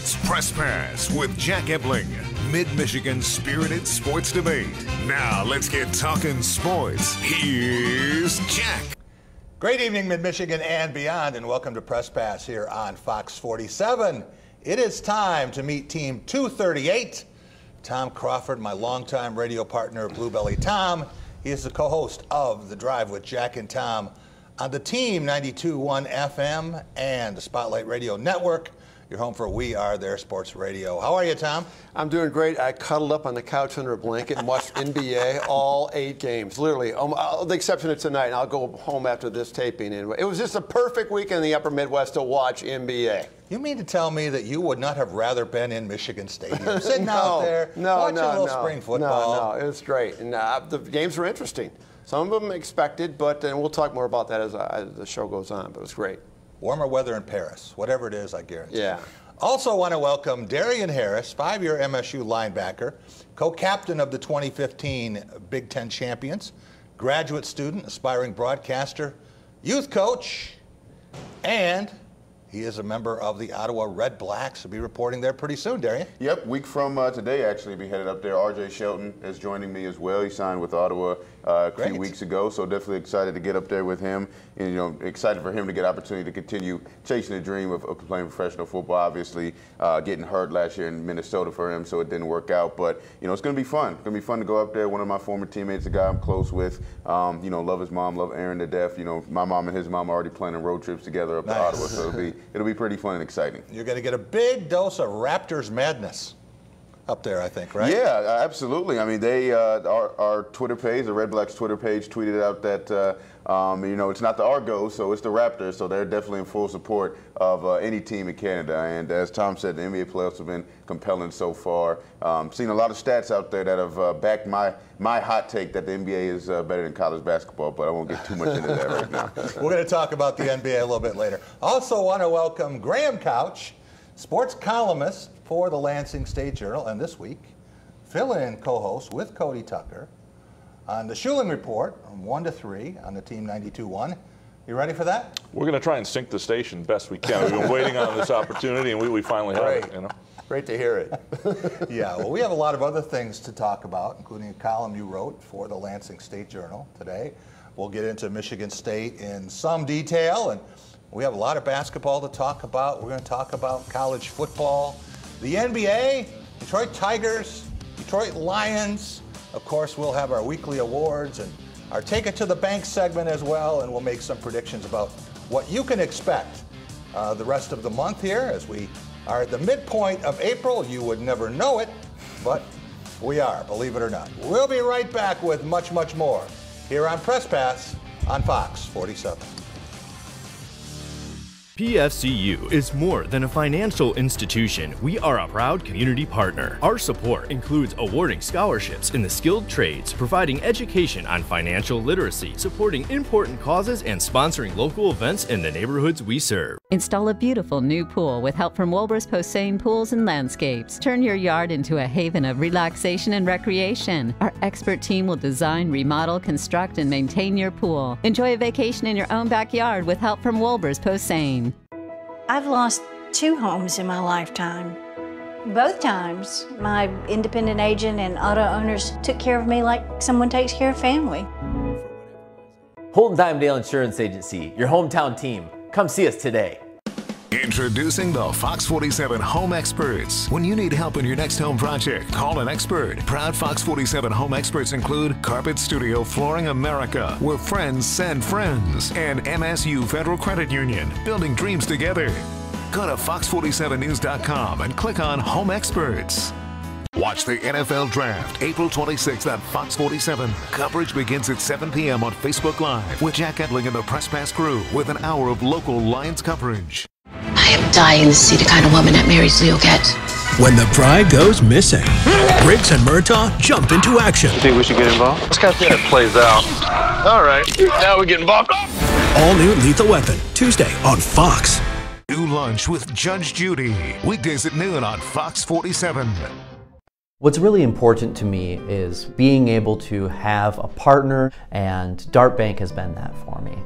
It's Press Pass with Jack Ebling, Mid-Michigan's spirited sports debate. Now let's get talking sports. Here's Jack. Great evening, Mid-Michigan and beyond, and welcome to Press Pass here on Fox 47. It is time to meet Team 238. Tom Crawford, my longtime radio partner, Blue Belly Tom. He is the co-host of The Drive with Jack and Tom on the Team 92.1 FM and the Spotlight Radio Network. Your home for We Are Their Sports Radio. How are you, Tom? I'm doing great. I cuddled up on the couch under a blanket and watched NBA all 8 games, literally. The exception of tonight, and I'll go home after this taping. Anyway, it was just a perfect weekend in the Upper Midwest to watch NBA. You mean to tell me that you would not have rather been in Michigan Stadium, sitting out there, watching a little spring football? No, it was great. And the games were interesting. Some of them expected, but we'll talk more about that as the show goes on. But it was great. Warmer weather in Paris. Whatever it is, I guarantee. Yeah. Also want to welcome Darian Harris, 5-year MSU linebacker, co-captain of the 2015 Big Ten champions, graduate student, aspiring broadcaster, youth coach, and he is a member of the Ottawa Red Blacks. He'll be reporting there pretty soon, Darian. Yep, week from today, actually, be headed up there. R.J. Shelton is joining me as well. He signed with Ottawa a few weeks ago, so definitely excited to get up there with him. And, excited for him to get opportunity to continue chasing the dream of playing professional football. Obviously, getting hurt last year in Minnesota for him, so it didn't work out. But, it's going to be fun. It's going to be fun to go up there. One of my former teammates, a guy I'm close with, love his mom, love Aaron to death. My mom and his mom are already planning road trips together up to Ottawa, so it'll be pretty fun and exciting. You're going to get a big dose of Raptors madness up there, I think, right? Yeah, absolutely. I mean, they our Twitter page, the Red Blacks Twitter page, tweeted out that it's not the Argos, so it's the Raptors. So they're definitely in full support of any team in Canada. And as Tom said, the NBA playoffs have been compelling so far. Seen a lot of stats out there that have backed my hot take that the NBA is better than college basketball, but I won't get too much into that right now. We're going to talk about the NBA a little bit later. Also want to welcome Graham Couch, sports columnist for the Lansing State Journal, and this week, fill-in co-host with Cody Tucker on the Schulin Report from 1 to 3 on the Team 92.1. You ready for that? We're going to try and sync the station best we can. We've been waiting on this opportunity, and we finally have it. Great to hear it. Yeah, well, we have a lot of other things to talk about, including a column you wrote for the Lansing State Journal today. We'll get into Michigan State in some detail, and we have a lot of basketball to talk about. We're going to talk about college football, the NBA, Detroit Tigers, Detroit Lions. Of course, we'll have our weekly awards and our Take It to the Bank segment as well, and we'll make some predictions about what you can expect the rest of the month here as we are at the midpoint of April. You would never know it, but we are, believe it or not. We'll be right back with much, much more here on Press Pass on Fox 47. PFCU is more than a financial institution. We are a proud community partner. Our support includes awarding scholarships in the skilled trades, providing education on financial literacy, supporting important causes, and sponsoring local events in the neighborhoods we serve. Install a beautiful new pool with help from Wilbur's Posehn Pools and Landscapes. Turn your yard into a haven of relaxation and recreation. Our expert team will design, remodel, construct, and maintain your pool. Enjoy a vacation in your own backyard with help from Wilbur's Posehn. I've lost 2 homes in my lifetime. Both times, my independent agent and auto owners took care of me like someone takes care of family. Holton Dimedale Insurance Agency, your hometown team. Come see us today. Introducing the Fox 47 Home Experts. When you need help in your next home project, call an expert. Proud Fox 47 Home Experts include Carpet Studio Flooring America, where friends send friends, and MSU Federal Credit Union, building dreams together. Go to fox47news.com and click on Home Experts. Watch the NFL Draft April 26th on Fox 47. Coverage begins at 7 p.m. on Facebook Live with Jack Edling and the Press Pass crew with an hour of local Lions coverage. I am dying to see the kind of woman that marries Leo gets. When the bride goes missing, Briggs and Murtaugh jump into action. You think we should get involved? Let's kind of see how it plays out. All right, now we get involved. All new Lethal Weapon, Tuesday on Fox. New Lunch with Judge Judy, weekdays at noon on Fox 47. What's really important to me is being able to have a partner, and Dart Bank has been that for me.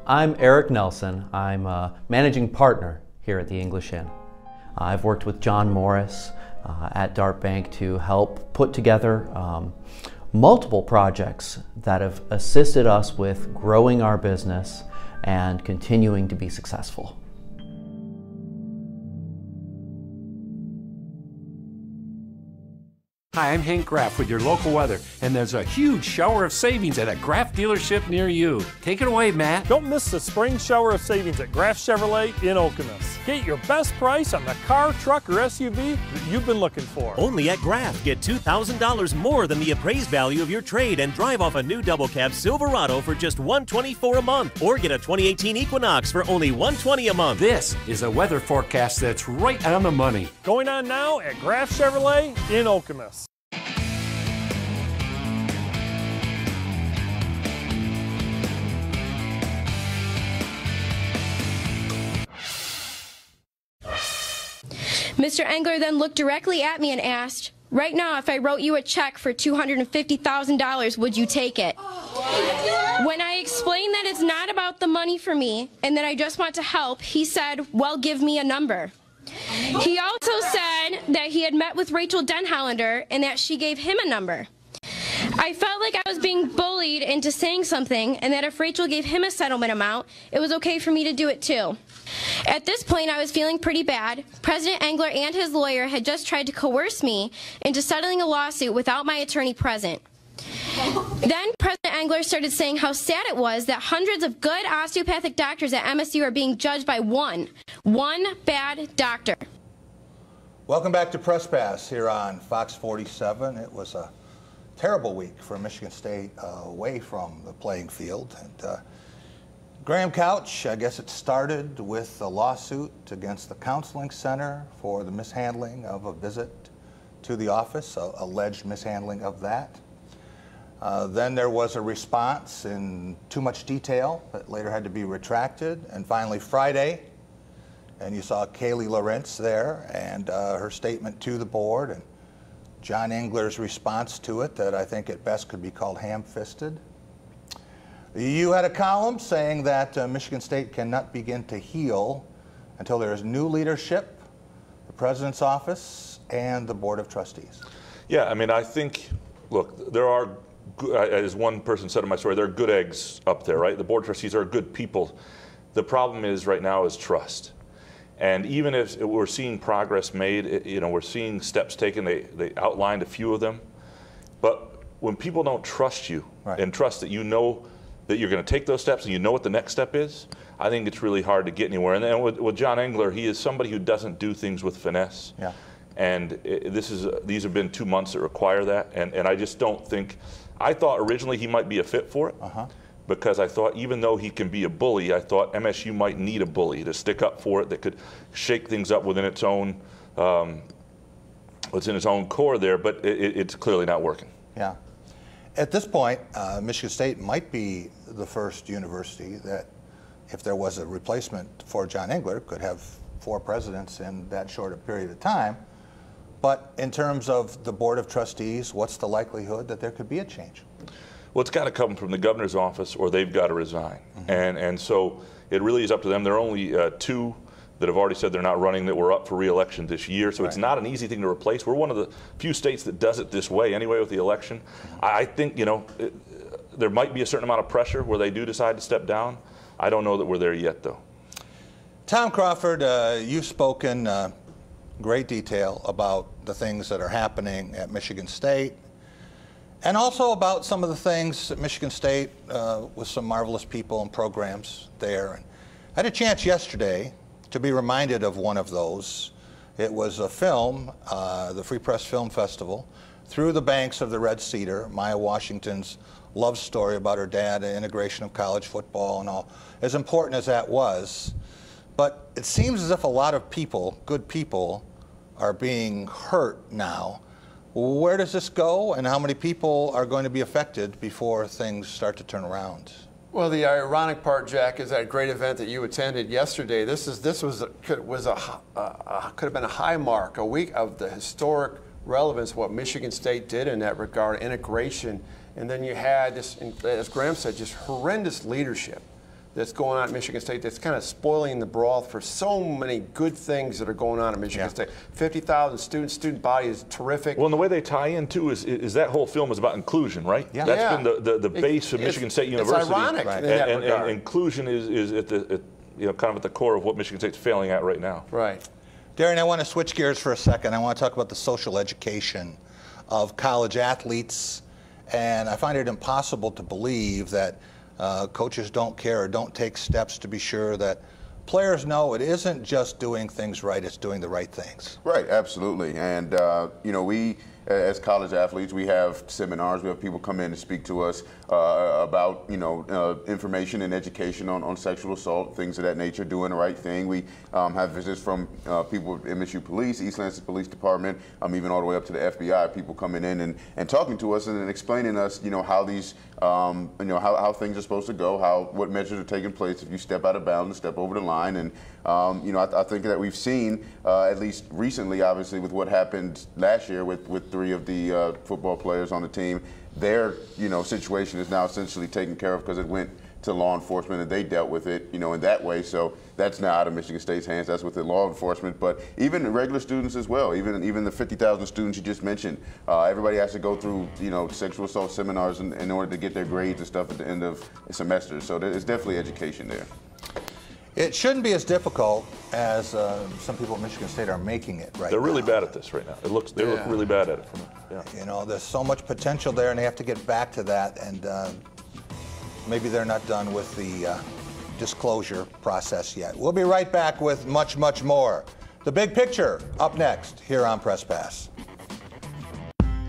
I'm Eric Nelson. I'm a managing partner here at the English Inn. I've worked with John Morris at Dart Bank to help put together multiple projects that have assisted us with growing our business and continuing to be successful. Hi, I'm Hank Graff with your local weather, and there's a huge shower of savings at a Graff dealership near you. Take it away, Matt. Don't miss the spring shower of savings at Graff Chevrolet in Okemos. Get your best price on the car, truck, or SUV that you've been looking for. Only at Graff. Get $2,000 more than the appraised value of your trade and drive off a new double cab Silverado for just $124 a month, or get a 2018 Equinox for only $120 a month. This is a weather forecast that's right on the money. Going on now at Graff Chevrolet in Okemos. Mr. Engler then looked directly at me and asked, "Right now, if I wrote you a check for $250,000, would you take it?" When I explained that it's not about the money for me and that I just want to help, he said, "Well, give me a number." He also said that he had met with Rachel Denhollander and that she gave him a number. I felt like I was being bullied into saying something, and that if Rachel gave him a settlement amount, it was okay for me to do it too. At this point, I was feeling pretty bad. President Engler and his lawyer had just tried to coerce me into settling a lawsuit without my attorney present. Then President Engler started saying how sad it was that hundreds of good osteopathic doctors at MSU are being judged by one bad doctor. Welcome back to Press Pass here on Fox 47. It was a terrible week for Michigan State away from the playing field. And Graham Couch, I guess it started with a lawsuit against the Counseling Center for the mishandling of a visit to the office, alleged mishandling of that. Then there was a response in too much detail that later had to be retracted. And finally Friday, and you saw Kaylee Lawrence there and her statement to the board, and John Engler's response to it that I think at best could be called ham-fisted. You had a column saying that Michigan State cannot begin to heal until there is new leadership, the president's office, and the board of trustees. Yeah, I mean, I think, look, there are, as one person said in my story, there are good eggs up there, right? The board of trustees are good people. The problem is right now is trust. And even if we're seeing progress made, you know, we're seeing steps taken, they outlined a few of them. But when people don't trust you and trust that you know that you're going to take those steps and you know what the next step is, I think it's really hard to get anywhere. And then with John Engler, he is somebody who doesn't do things with finesse. Yeah. And these have been 2 months that require that. And I just don't think, I thought originally he might be a fit for it. Because I thought even though he can be a bully, I thought MSU might need a bully to stick up for it that could shake things up within its own, what's in its own core there, but it's clearly not working. Yeah. At this point, Michigan State might be the first university that, if there was a replacement for John Engler, could have 4 presidents in that short a period of time. But in terms of the Board of Trustees, what's the likelihood that there could be a change? Well, it's got to come from the governor's office or they've got to resign. And so it really is up to them. There are only 2 that have already said they're not running that were up for re-election this year. So it's not an easy thing to replace. We're one of the few states that does it this way anyway with the election. I think, you know, there might be a certain amount of pressure where they do decide to step down. I don't know that we're there yet, though. Tom Crawford, you've spoken great detail about the things that are happening at Michigan State, and also about some of the things at Michigan State with some marvelous people and programs there. And I had a chance yesterday to be reminded of one of those. It was a film, the Free Press Film Festival, Through the Banks of the Red Cedar, Maya Washington's love story about her dad, the integration of college football and all. As important as that was, but it seems as if a lot of people, good people, are being hurt now. Where does this go, and how many people are going to be affected before things start to turn around? Well, the ironic part, Jack, is that great event that you attended yesterday. Could have been a high mark, a week of the historic relevance of what Michigan State did in that regard, integration, and then you had this, as Graham said, just horrendous leadership that's going on at Michigan State that's kind of spoiling the broth for so many good things that are going on at Michigan State. 50,000 students, student body is terrific. Well, and the way they tie in too is that whole film is about inclusion, right? Yeah. That's been the base of Michigan State University. It's ironic in that regard. And inclusion is at the kind of at the core of what Michigan State's failing at right now. Right. Darren, I want to switch gears for a second. I want to talk about the social education of college athletes, and I find it impossible to believe that coaches don't care or don't take steps to be sure that players know it isn't just doing things right, it's doing the right things. Right, absolutely. And, we, as college athletes, we have seminars, we have people come in and speak to us about, information and education on sexual assault, things of that nature, doing the right thing. We have visits from people at MSU Police, East Lansing Police Department, even all the way up to the FBI, people coming in and talking to us and explaining us, how these, how things are supposed to go, what measures are taking place if you step out of bounds and step over the line. And, I think that we've seen, at least recently, obviously, with what happened last year with 3 of the football players on the team, their, situation is now essentially taken care of because it went to law enforcement and they dealt with it, in that way. So that's now out of Michigan State's hands. That's within law enforcement. But even the regular students as well, even the 50,000 students you just mentioned, everybody has to go through, sexual assault seminars in order to get their grades and stuff at the end of semesters. So there's definitely education there. It shouldn't be as difficult as some people at Michigan State are making it right now. They're really bad at this right now. They look really bad at it. There's so much potential there, and they have to get back to that. And maybe they're not done with the disclosure process yet. We'll be right back with much, much more. The Big Picture up next here on Press Pass.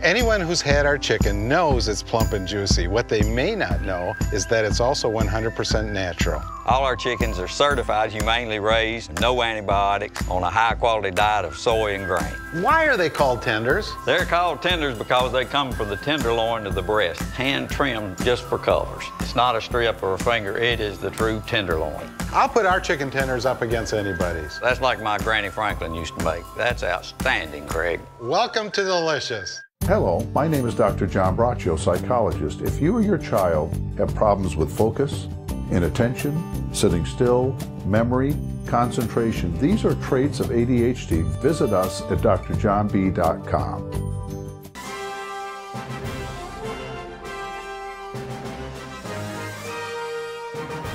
Anyone who's had our chicken knows it's plump and juicy. What they may not know is that it's also 100% natural. All our chickens are certified, humanely raised, no antibiotics, on a high-quality diet of soy and grain. Why are they called tenders? They're called tenders because they come from the tenderloin to the breast, hand-trimmed just for colors. It's not a strip or a finger, it is the true tenderloin. I'll put our chicken tenders up against anybody's. That's like my Granny Franklin used to make. That's outstanding, Craig. Welcome to Delicious. Hello, my name is Dr. John Braccio, psychologist. If you or your child have problems with focus, inattention, sitting still, memory, concentration, these are traits of ADHD. Visit us at drjohnb.com.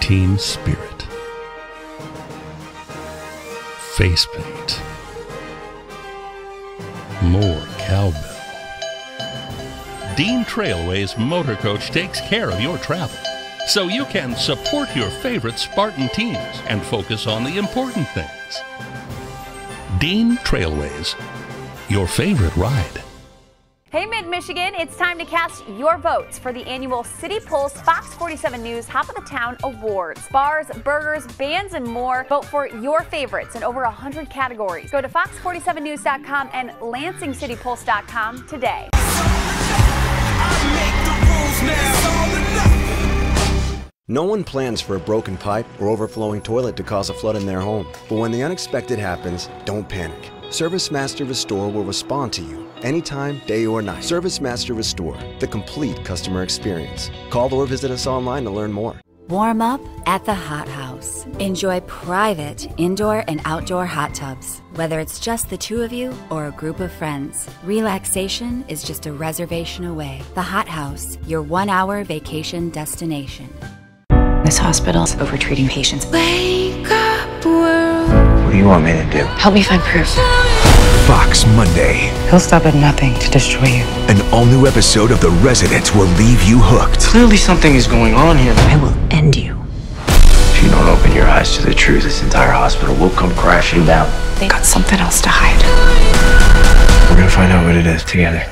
Team spirit. Face paint. More cowbell. Dean Trailways Motor Coach takes care of your travel, so you can support your favorite Spartan teams and focus on the important things. Dean Trailways, your favorite ride. Hey Mid-Michigan, it's time to cast your votes for the annual City Pulse Fox 47 News Top of the Town Awards. Bars, burgers, bands, and more. Vote for your favorites in over 100 categories. Go to fox47news.com and lansingcitypulse.com today. No one plans for a broken pipe or overflowing toilet to cause a flood in their home. But when the unexpected happens, don't panic. ServiceMaster Restore will respond to you anytime, day or night. ServiceMaster Restore, the complete customer experience. Call or visit us online to learn more. Warm up at the Hot House. Enjoy private indoor and outdoor hot tubs. Whether it's just the two of you or a group of friends, relaxation is just a reservation away. The Hot House, your 1-hour vacation destination. This hospital's over-treating patients. Wake up, world. What do you want me to do? Help me find proof. Fox Monday. He'll stop at nothing to destroy you. An all-new episode of The Resident will leave you hooked. Clearly something is going on here. I will end you. If you don't open your eyes to the truth, this entire hospital will come crashing down. They got something else to hide. We're gonna find out what it is together.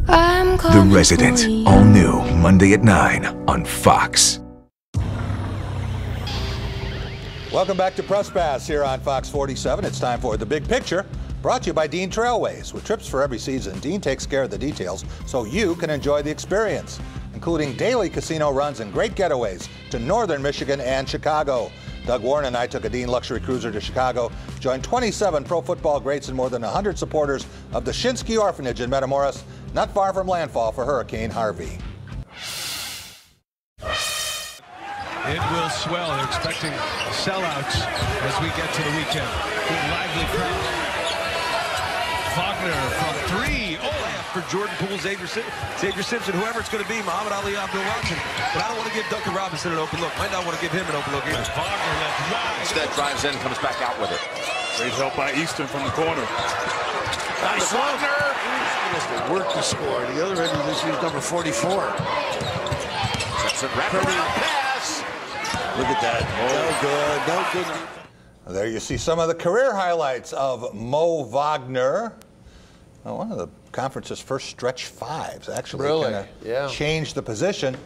The Resident, all new, Monday at 9 on Fox. Welcome back to Press Pass here on Fox 47. It's time for The Big Picture, brought to you by Dean Trailways. With trips for every season, Dean takes care of the details so you can enjoy the experience, including daily casino runs and great getaways to northern Michigan and Chicago. Doug Warren and I took a Dean luxury cruiser to Chicago, joined 27 pro football greats and more than 100 supporters of the Shinsky Orphanage in Metamoris, not far from landfall for Hurricane Harvey. It will will swell. They're expecting sellouts as we get to the weekend. Good lively crowd. Wagner from 3. Oh, for Jordan Poole, Xavier Simpson, whoever it's going to be, Muhammad Ali, Abdul Watson. But I don't want to give Duncan Robinson an open look. Might not want to give him an open look either. Wagner left wide. Instead drives in, comes back out with it. Great help by Easton from the corner. Nice Wagner. Work to score. The other end of this is number 44. Simpson wrapping around pass. Look at that. No good. There you see some of the career highlights of Mo Wagner. One of the conference's first stretch fives, actually. Really? Yeah. Changed the position.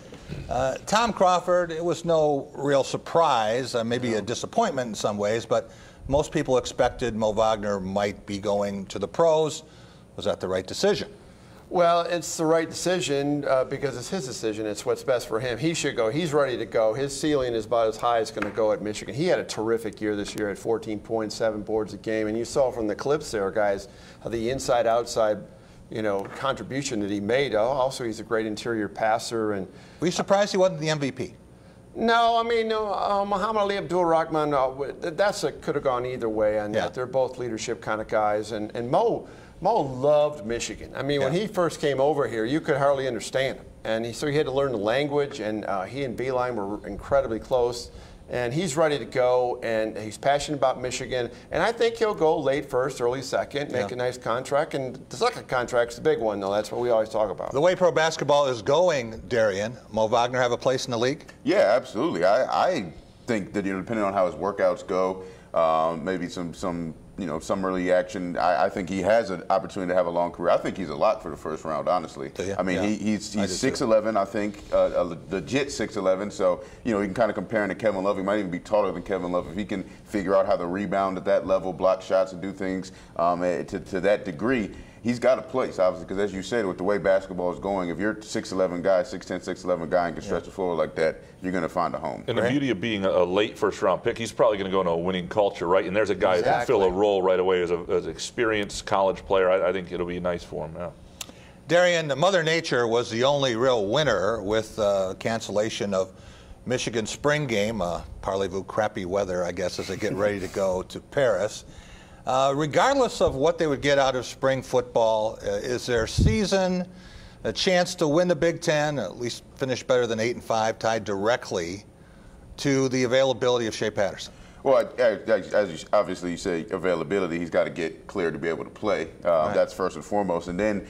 Tom Crawford, it was no real surprise, maybe a disappointment in some ways, but most people expected Mo Wagner might be going to the pros. Was that the right decision? Well, it's the right decision because it's his decision. It's what's best for him. He should go. He's ready to go. His ceiling is about as high as going to go at Michigan. He had a terrific year this year at 14.7 boards a game. And you saw from the clips there, guys, the inside-outside, contribution that he made. Also, he's a great interior passer. And were you surprised he wasn't the MVP? No, I mean, Muhammad Ali, Abdul Rahman, could have gone either way on that. They're both leadership kind of guys. And Mo loved Michigan. I mean, when he first came over here, you could hardly understand him. And so he had to learn the language, and he and Beeline were incredibly close. And he's ready to go, and he's passionate about Michigan. And I think he'll go late first, early second, make a nice contract. And the second contract's the big one, though. That's what we always talk about. The way pro basketball is going, Darian, Mo Wagner have a place in the league? Yeah, absolutely. I think that, depending on how his workouts go, maybe some early action. I think he has an opportunity to have a long career. I think he's a lock for the first round, honestly. I mean, he's 6'11", I think, legit 6'11". So, you can kind of compare him to Kevin Love. He might even be taller than Kevin Love if he can figure out how to rebound at that level, block shots, and do things to that degree. He's got a place, obviously, because as you said, with the way basketball is going, if you're a 6'11 guy, 6'10", 6'11 guy and can stretch the floor like that, you're going to find a home. And the beauty of being a late first-round pick, he's probably going to go into a winning culture, right? And there's a guy who can fill a role right away as an experienced college player. I think it'll be nice for him now. Darian, Mother Nature was the only real winner with cancellation of Michigan's spring game. Parlez-vous crappy weather, I guess, as they get ready to go to Paris. Regardless of what they would get out of spring football, is their season a chance to win the Big Ten, at least finish better than 8-5, tied directly to the availability of Shea Patterson? Well, as obviously you say, availability, he's got to get cleared to be able to play. That's first and foremost. And then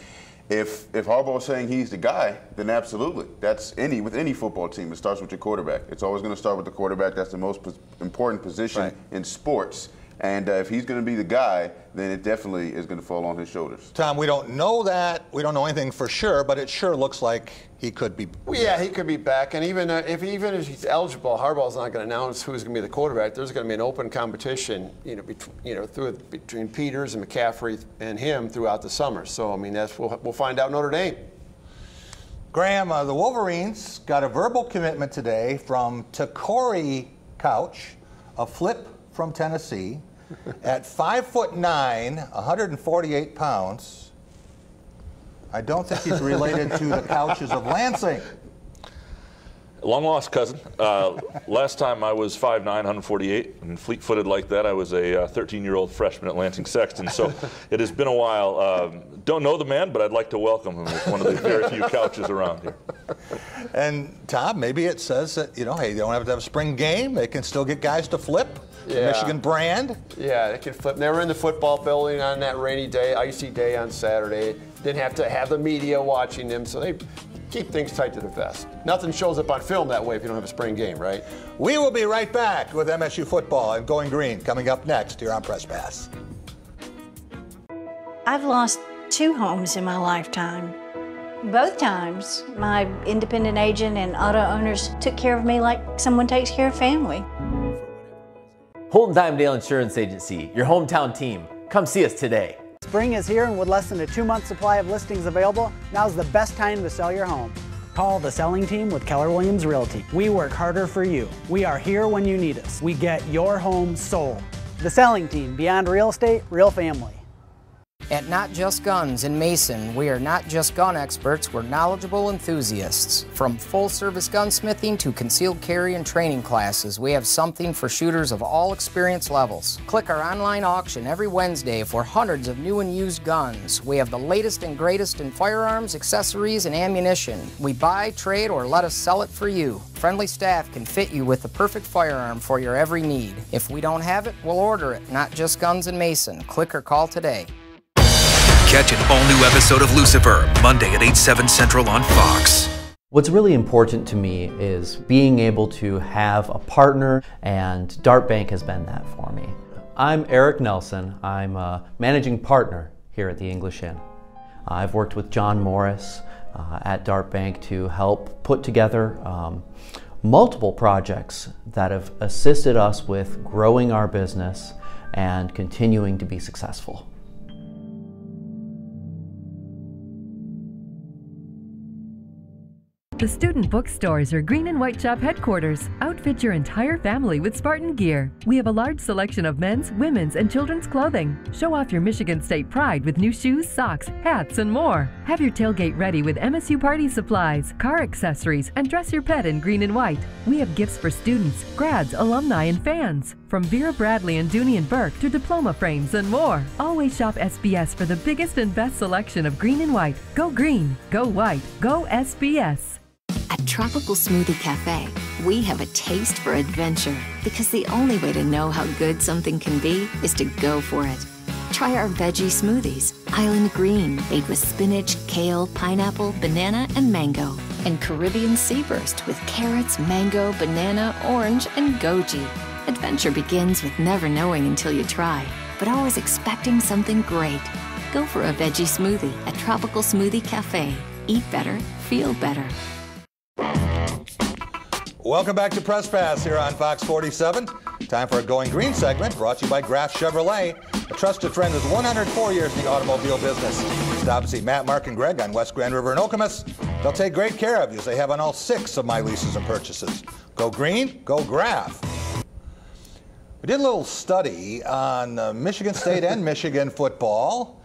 if Harbaugh is saying he's the guy, then absolutely. That's with any football team. It starts with your quarterback. It's always going to start with the quarterback. That's the most important position in sports. And if he's going to be the guy, then it definitely is going to fall on his shoulders. Tom, we don't know that. We don't know anything for sure, but it sure looks like he could be. Well, yeah, he could be back. And even if he's eligible, Harbaugh's not going to announce who's going to be the quarterback. There's going to be an open competition, between Peters and McCaffrey and him throughout the summer. So, I mean, we'll find out Notre Dame. Graham, the Wolverines got a verbal commitment today from Takori Couch, a flip from Tennessee. At 5'9", 148 pounds, I don't think he's related to the Couches of Lansing. Long lost cousin. Last time I was 5'9", 148, and fleet-footed like that. I was a 13-year-old freshman at Lansing Sexton, so it has been a while. Don't know the man, but I'd like to welcome him as one of the very few couches around here. And Tom, maybe it says that, hey, they don't have to have a spring game. They can still get guys to flip. The Michigan brand. Yeah, they can flip. They were in the football building on that rainy day, icy day on Saturday. Didn't have to have the media watching them, so they keep things tight to the vest. Nothing shows up on film that way if you don't have a spring game, right? We will be right back with MSU football and Going Green coming up next here on Press Pass. I've lost 2 homes in my lifetime. Both times, my independent agent and auto owners took care of me like someone takes care of family. Holton Dimedale Insurance Agency, your hometown team. Come see us today. Spring is here, and with less than a 2-month supply of listings available, now's the best time to sell your home. Call the selling team with Keller Williams Realty. We work harder for you. We are here when you need us. We get your home sold. The selling team, beyond real estate, real family. At Not Just Guns in Mason, we are not just gun experts, we're knowledgeable enthusiasts. From full-service gunsmithing to concealed carry and training classes, we have something for shooters of all experience levels. Click our online auction every Wednesday for hundreds of new and used guns. We have the latest and greatest in firearms, accessories, and ammunition. We buy, trade, or let us sell it for you. Friendly staff can fit you with the perfect firearm for your every need. If we don't have it, we'll order it. Not Just Guns in Mason. Click or call today. Catch an all-new episode of Lucifer, Monday at 8/7 Central on Fox. What's really important to me is being able to have a partner, and Dart Bank has been that for me. I'm Eric Nelson. I'm a managing partner here at the English Inn. I've worked with John Morris at Dart Bank to help put together multiple projects that have assisted us with growing our business and continuing to be successful. The student bookstores are Green and White Shop headquarters. Outfit your entire family with Spartan gear. We have a large selection of men's, women's, and children's clothing. Show off your Michigan State pride with new shoes, socks, hats, and more. Have your tailgate ready with MSU party supplies, car accessories, and dress your pet in green and white. We have gifts for students, grads, alumni, and fans. From Vera Bradley and Dooney and Burke to diploma frames and more. Always shop SBS for the biggest and best selection of green and white. Go green, go white, go SBS. At Tropical Smoothie Cafe, we have a taste for adventure because the only way to know how good something can be is to go for it. Try our veggie smoothies, Island Green, made with spinach, kale, pineapple, banana, and mango, and Caribbean Sea Burst with carrots, mango, banana, orange, and goji. Adventure begins with never knowing until you try, but always expecting something great. Go for a veggie smoothie at Tropical Smoothie Cafe. Eat better, feel better. Welcome back to Press Pass here on Fox 47. Time for a Going Green segment brought to you by Graff Chevrolet, a trusted friend with 104 years in the automobile business. Stop and see Matt, Mark, and Greg on West Grand River in Okemos. They'll take great care of you as they have on all 6 of my leases and purchases. Go green, go Graff. We did a little study on Michigan State and Michigan football,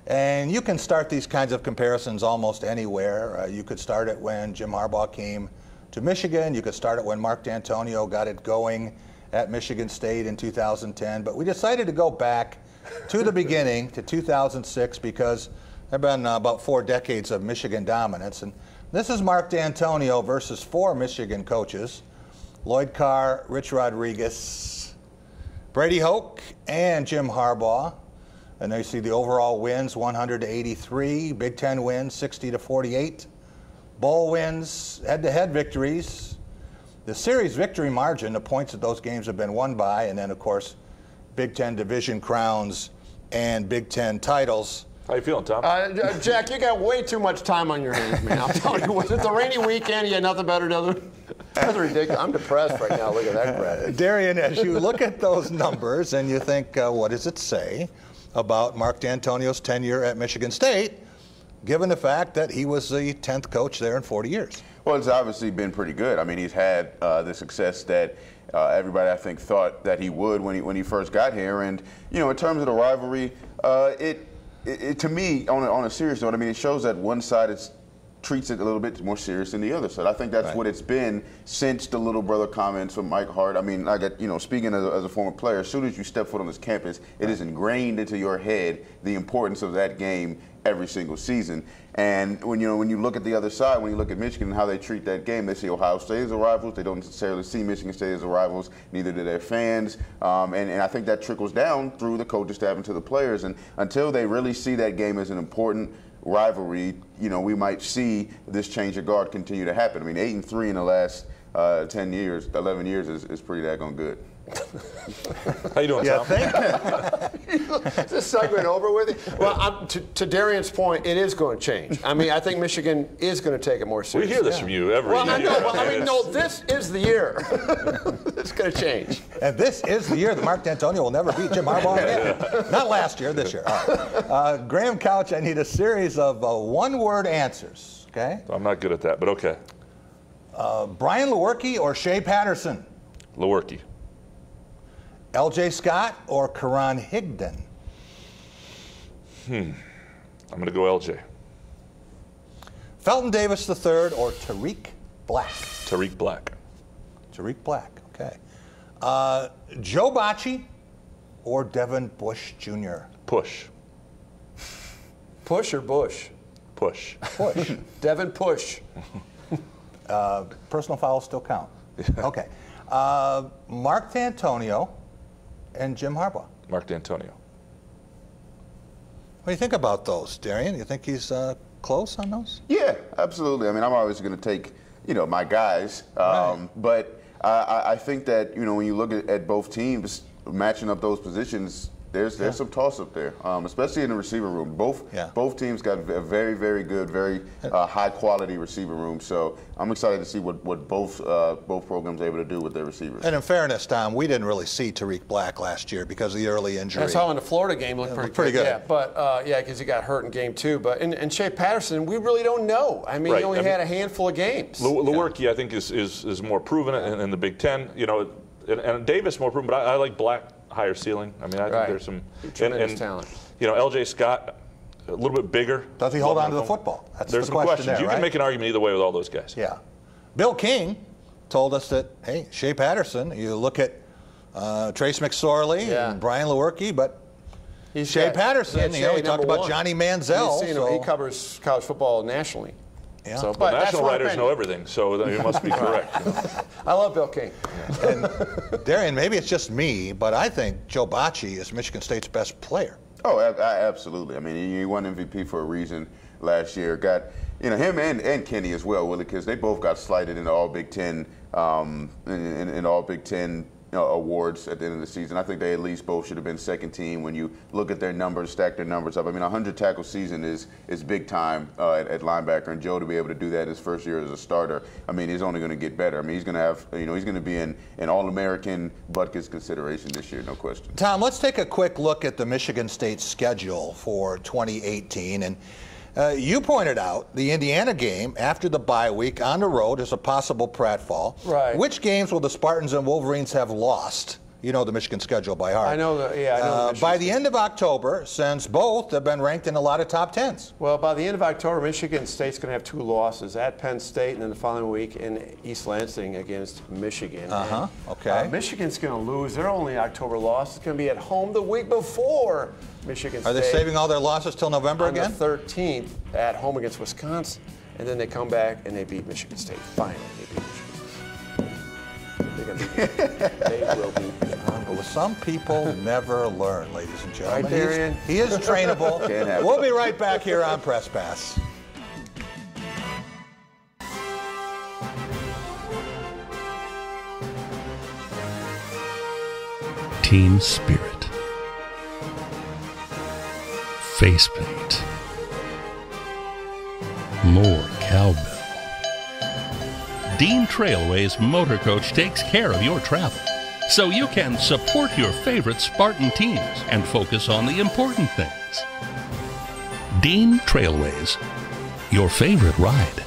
and you can start these kinds of comparisons almost anywhere. You could start it when Jim Harbaugh came to Michigan. You could start it when Mark D'Antonio got it going at Michigan State in 2010. But we decided to go back to the beginning, to 2006, because there have been about 4 decades of Michigan dominance. And this is Mark D'Antonio versus 4 Michigan coaches: Lloyd Carr, Rich Rodriguez, Brady Hoke, and Jim Harbaugh. And there you see the overall wins, 100-83. Big Ten wins, 60-48. Bowl wins, head-to-head victories. The series victory margin, the points that those games have been won by, and then, of course, Big Ten division crowns and Big Ten titles. How you feeling, Tom? Jack, you got way too much time on your hands, man. I'm telling you, it's a rainy weekend. You got nothing better to do. That's ridiculous. I'm depressed right now. Look at that crap. Darian, as you look at those numbers and you think, what does it say about Mark D'Antonio's tenure at Michigan State, given the fact that he was the 10th coach there in 40 years? Well, it's obviously been pretty good. I mean, he's had the success that everybody, I think, thought that he would when he first got here. And, you know, in terms of the rivalry, it to me, on a serious note, I mean, it shows that one side treats it a little bit more serious than the other side. I think that's what it's been since the little brother comments from Mike Hart. I mean, speaking as a former player, as soon as you step foot on this campus, it is ingrained into your head the importance of that game every single season. And when you look at the other side, when you look at Michigan and how they treat that game, they see Ohio State as a rivals. They don't necessarily see Michigan State as a rivals. Neither do their fans. And I think that trickles down through the coaching staff and to the players. And until they really see that game as an important rivalry, we might see this change of guard continue to happen. I mean, 8-3 in the last 11 years is pretty daggone good. How you doing, Tom? Is this segment over with? Well, to Darian's point, it is going to change. I mean, I think Michigan is going to take it more seriously. We hear this from you every year. I know. Well, I mean, no, this is the year. It's going to change. And this is the year that Mark D'Antonio will never beat Jim Harbaugh again. Not last year, this year. All right. Graham Couch, I need a series of one-word answers, okay? I'm not good at that, but okay. Brian Lewerke or Shea Patterson? Lewerke. L.J. Scott or Karan Higdon? I'm going to go LJ. Felton Davis III or Tariq Black? Tariq Black. Tariq Black, okay. Joe Bocci or Devin Bush Jr.? Push. Push or Bush? Push. Push. Devin Push. Personal fouls still count. Okay. Mark D'Antonio and Jim Harbaugh. Mark D'Antonio. What do you think about those, Darian? You think he's close on those? Yeah, absolutely. I mean, I'm always going to take, my guys. But I think that, when you look at both teams matching up those positions, there's some toss up there, especially in the receiver room. Both teams got a very, very good, very high quality receiver room. So I'm excited to see what both programs are able to do with their receivers. And in fairness, Tom, we didn't really see Tariq Black last year because of the early injury. That's how in the Florida game looked pretty good. Yeah, but because he got hurt in game 2. But and Shea Patterson, we really don't know. I mean, he only had a handful of games. Lewerke, I think, is more proven in the Big Ten. And Davis more proven, but I like Black. Higher ceiling. I mean, I think there's some tremendous talent. LJ Scott, a little bit bigger. Does he hold on to the football? That's there's the some question questions. You can make an argument either way with all those guys. Yeah. Bill King told us that, hey, Shea Patterson, you look at Trace McSorley and Brian Lewerke, but Shea Patterson, he talked about Johnny Manziel. He covers college football nationally. Yeah. So, but national writers know everything, so you must be correct. I love Bill King. And Darian, maybe it's just me, but I think Joe Bocci is Michigan State's best player. Oh, absolutely. I mean, he won MVP for a reason last year. Got him and Kenny as well, Willie, because they both got slighted in the All Big Ten in All Big Ten awards at the end of the season. I think they at least both should have been second team when you look at their numbers, stack their numbers up. I mean, 100 tackle season is big time at linebacker, and Joe to be able to do that his first year as a starter, I mean, he's only going to get better. I mean, he's going to have, he's going to be an All-American Butkus consideration this year, no question. Tom, let's take a quick look at the Michigan State schedule for 2018. And you pointed out the Indiana game after the bye week on the road is a possible pratfall. Right. Which games will the Spartans and Wolverines have lost? You know the Michigan schedule by heart. I know that, by the end of October, since both have been ranked in a lot of top 10s. Well, by the end of October, Michigan State's going to have 2 losses at Penn State and then the following week in East Lansing against Michigan. Okay. Michigan's going to lose their only October loss. It's going to be at home the week before Michigan State. Are they saving all their losses till November again? On the 13th at home against Wisconsin. And then they come back and they beat Michigan State. Finally, they beat Michigan State. They will be. Well, some people never learn, ladies and gentlemen. Right, Darian? He is trainable. We'll be right back here on Press Pass. Team spirit. Face paint. More cowbell. Dean Trailways Motor Coach takes care of your travel, so you can support your favorite Spartan teams and focus on the important things. Dean Trailways, your favorite ride.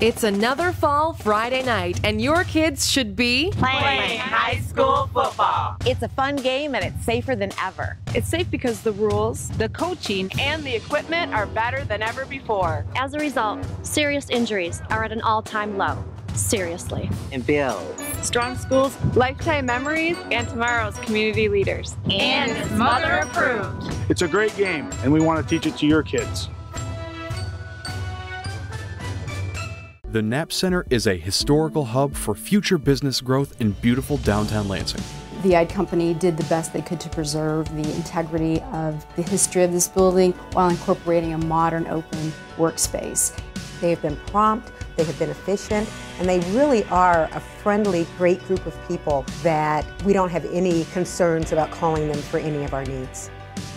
It's another fall Friday night, and your kids should be playing high school football. It's a fun game, and it's safer than ever. It's safe because the rules, the coaching, and the equipment are better than ever before. As a result, serious injuries are at an all-time low. Seriously. And builds strong schools, lifetime memories, and tomorrow's community leaders. And it's mother approved. It's a great game, and we want to teach it to your kids. The Knapp Center is a historical hub for future business growth in beautiful downtown Lansing. The Ide Company did the best they could to preserve the integrity of the history of this building while incorporating a modern, open workspace. They have been prompt, they have been efficient, and they really are a friendly, great group of people that we don't have any concerns about calling them for any of our needs.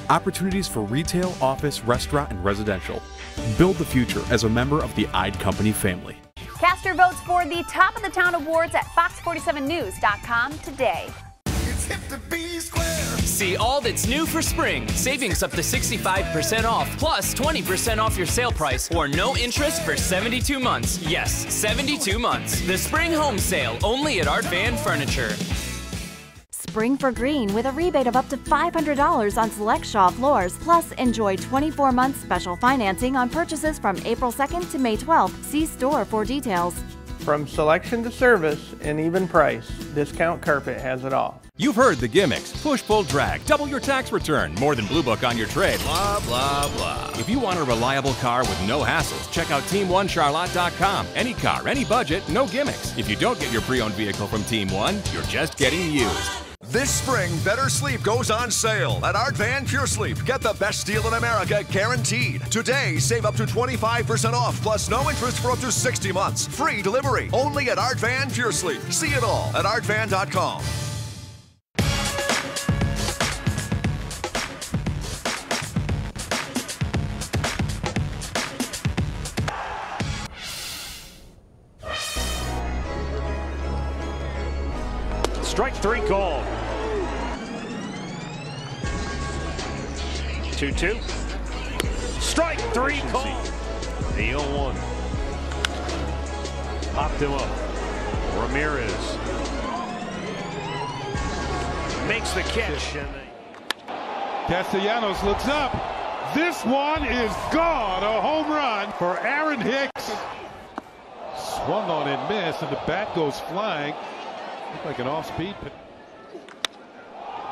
Opportunities for retail, office, restaurant, and residential. Build the future as a member of the Ide Company family. Cast your votes for the Top of the Town Awards at fox47news.com today. See all that's new for spring. Savings up to 65% off, plus 20% off your sale price, or no interest for 72 months. Yes, 72 months. The spring home sale, only at Art Van Furniture. spring for green with a rebate of up to $500 on select Shaw floors. Plus, enjoy 24-month special financing on purchases from April 2nd to May 12th. See store for details. From selection to service and even price, Discount Carpet has it all. You've heard the gimmicks. Push, pull, drag. Double your tax return. More than Blue Book on your trade. Blah, blah, blah. If you want a reliable car with no hassles, check out Team1Charlotte.com. Any car, any budget, no gimmicks. If you don't get your pre-owned vehicle from Team 1, you're just getting used. This spring, Better Sleep goes on sale at Art Van Pure Sleep. Get the best deal in America, guaranteed. Today, save up to 25% off, plus no interest for up to 60 months. Free delivery, only at Art Van Pure Sleep. See it all at artvan.com. Strike three call. 2-2. Strike three call. The 0-1. Popped him up. Ramirez makes the catch. Castellanos looks up. This one is gone. A home run for Aaron Hicks. Swung on and missed, and the bat goes flying. Looked like an off-speed.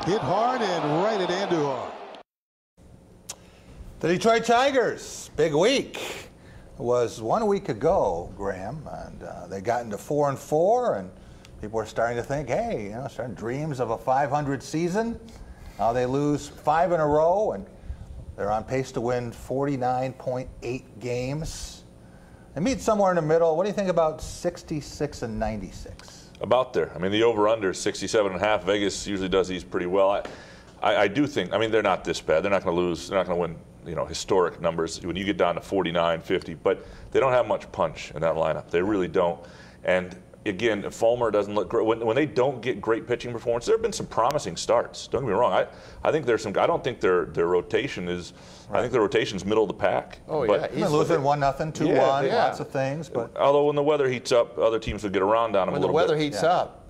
Hit hard and right at Andujar. The Detroit Tigers, big week. It was 1 week ago, Graham, and they got into 4-4, and people were starting to think, hey, you know, starting dreams of a 500 season. Now they lose 5 in a row, and they're on pace to win 49.8 games. They meet somewhere in the middle. What do you think about 66 and 96? About there. I mean, the over-under is 67.5. Vegas usually does these pretty well. I do think, I mean, they're not this bad. They're not going to lose. They're not going to win, you know, historic numbers when you get down to 49, 50. But they don't have much punch in that lineup. They really don't. And again, Fulmer doesn't look great. When they don't get great pitching performance, there have been some promising starts. Don't get me wrong. I think there's some. I don't think their rotation is. Right. I think their rotation's middle of the pack. Oh but, yeah, losing 1-0, 2-1, lots of things. But although when the weather heats up, other teams will get around on them a little bit. When the weather heats up.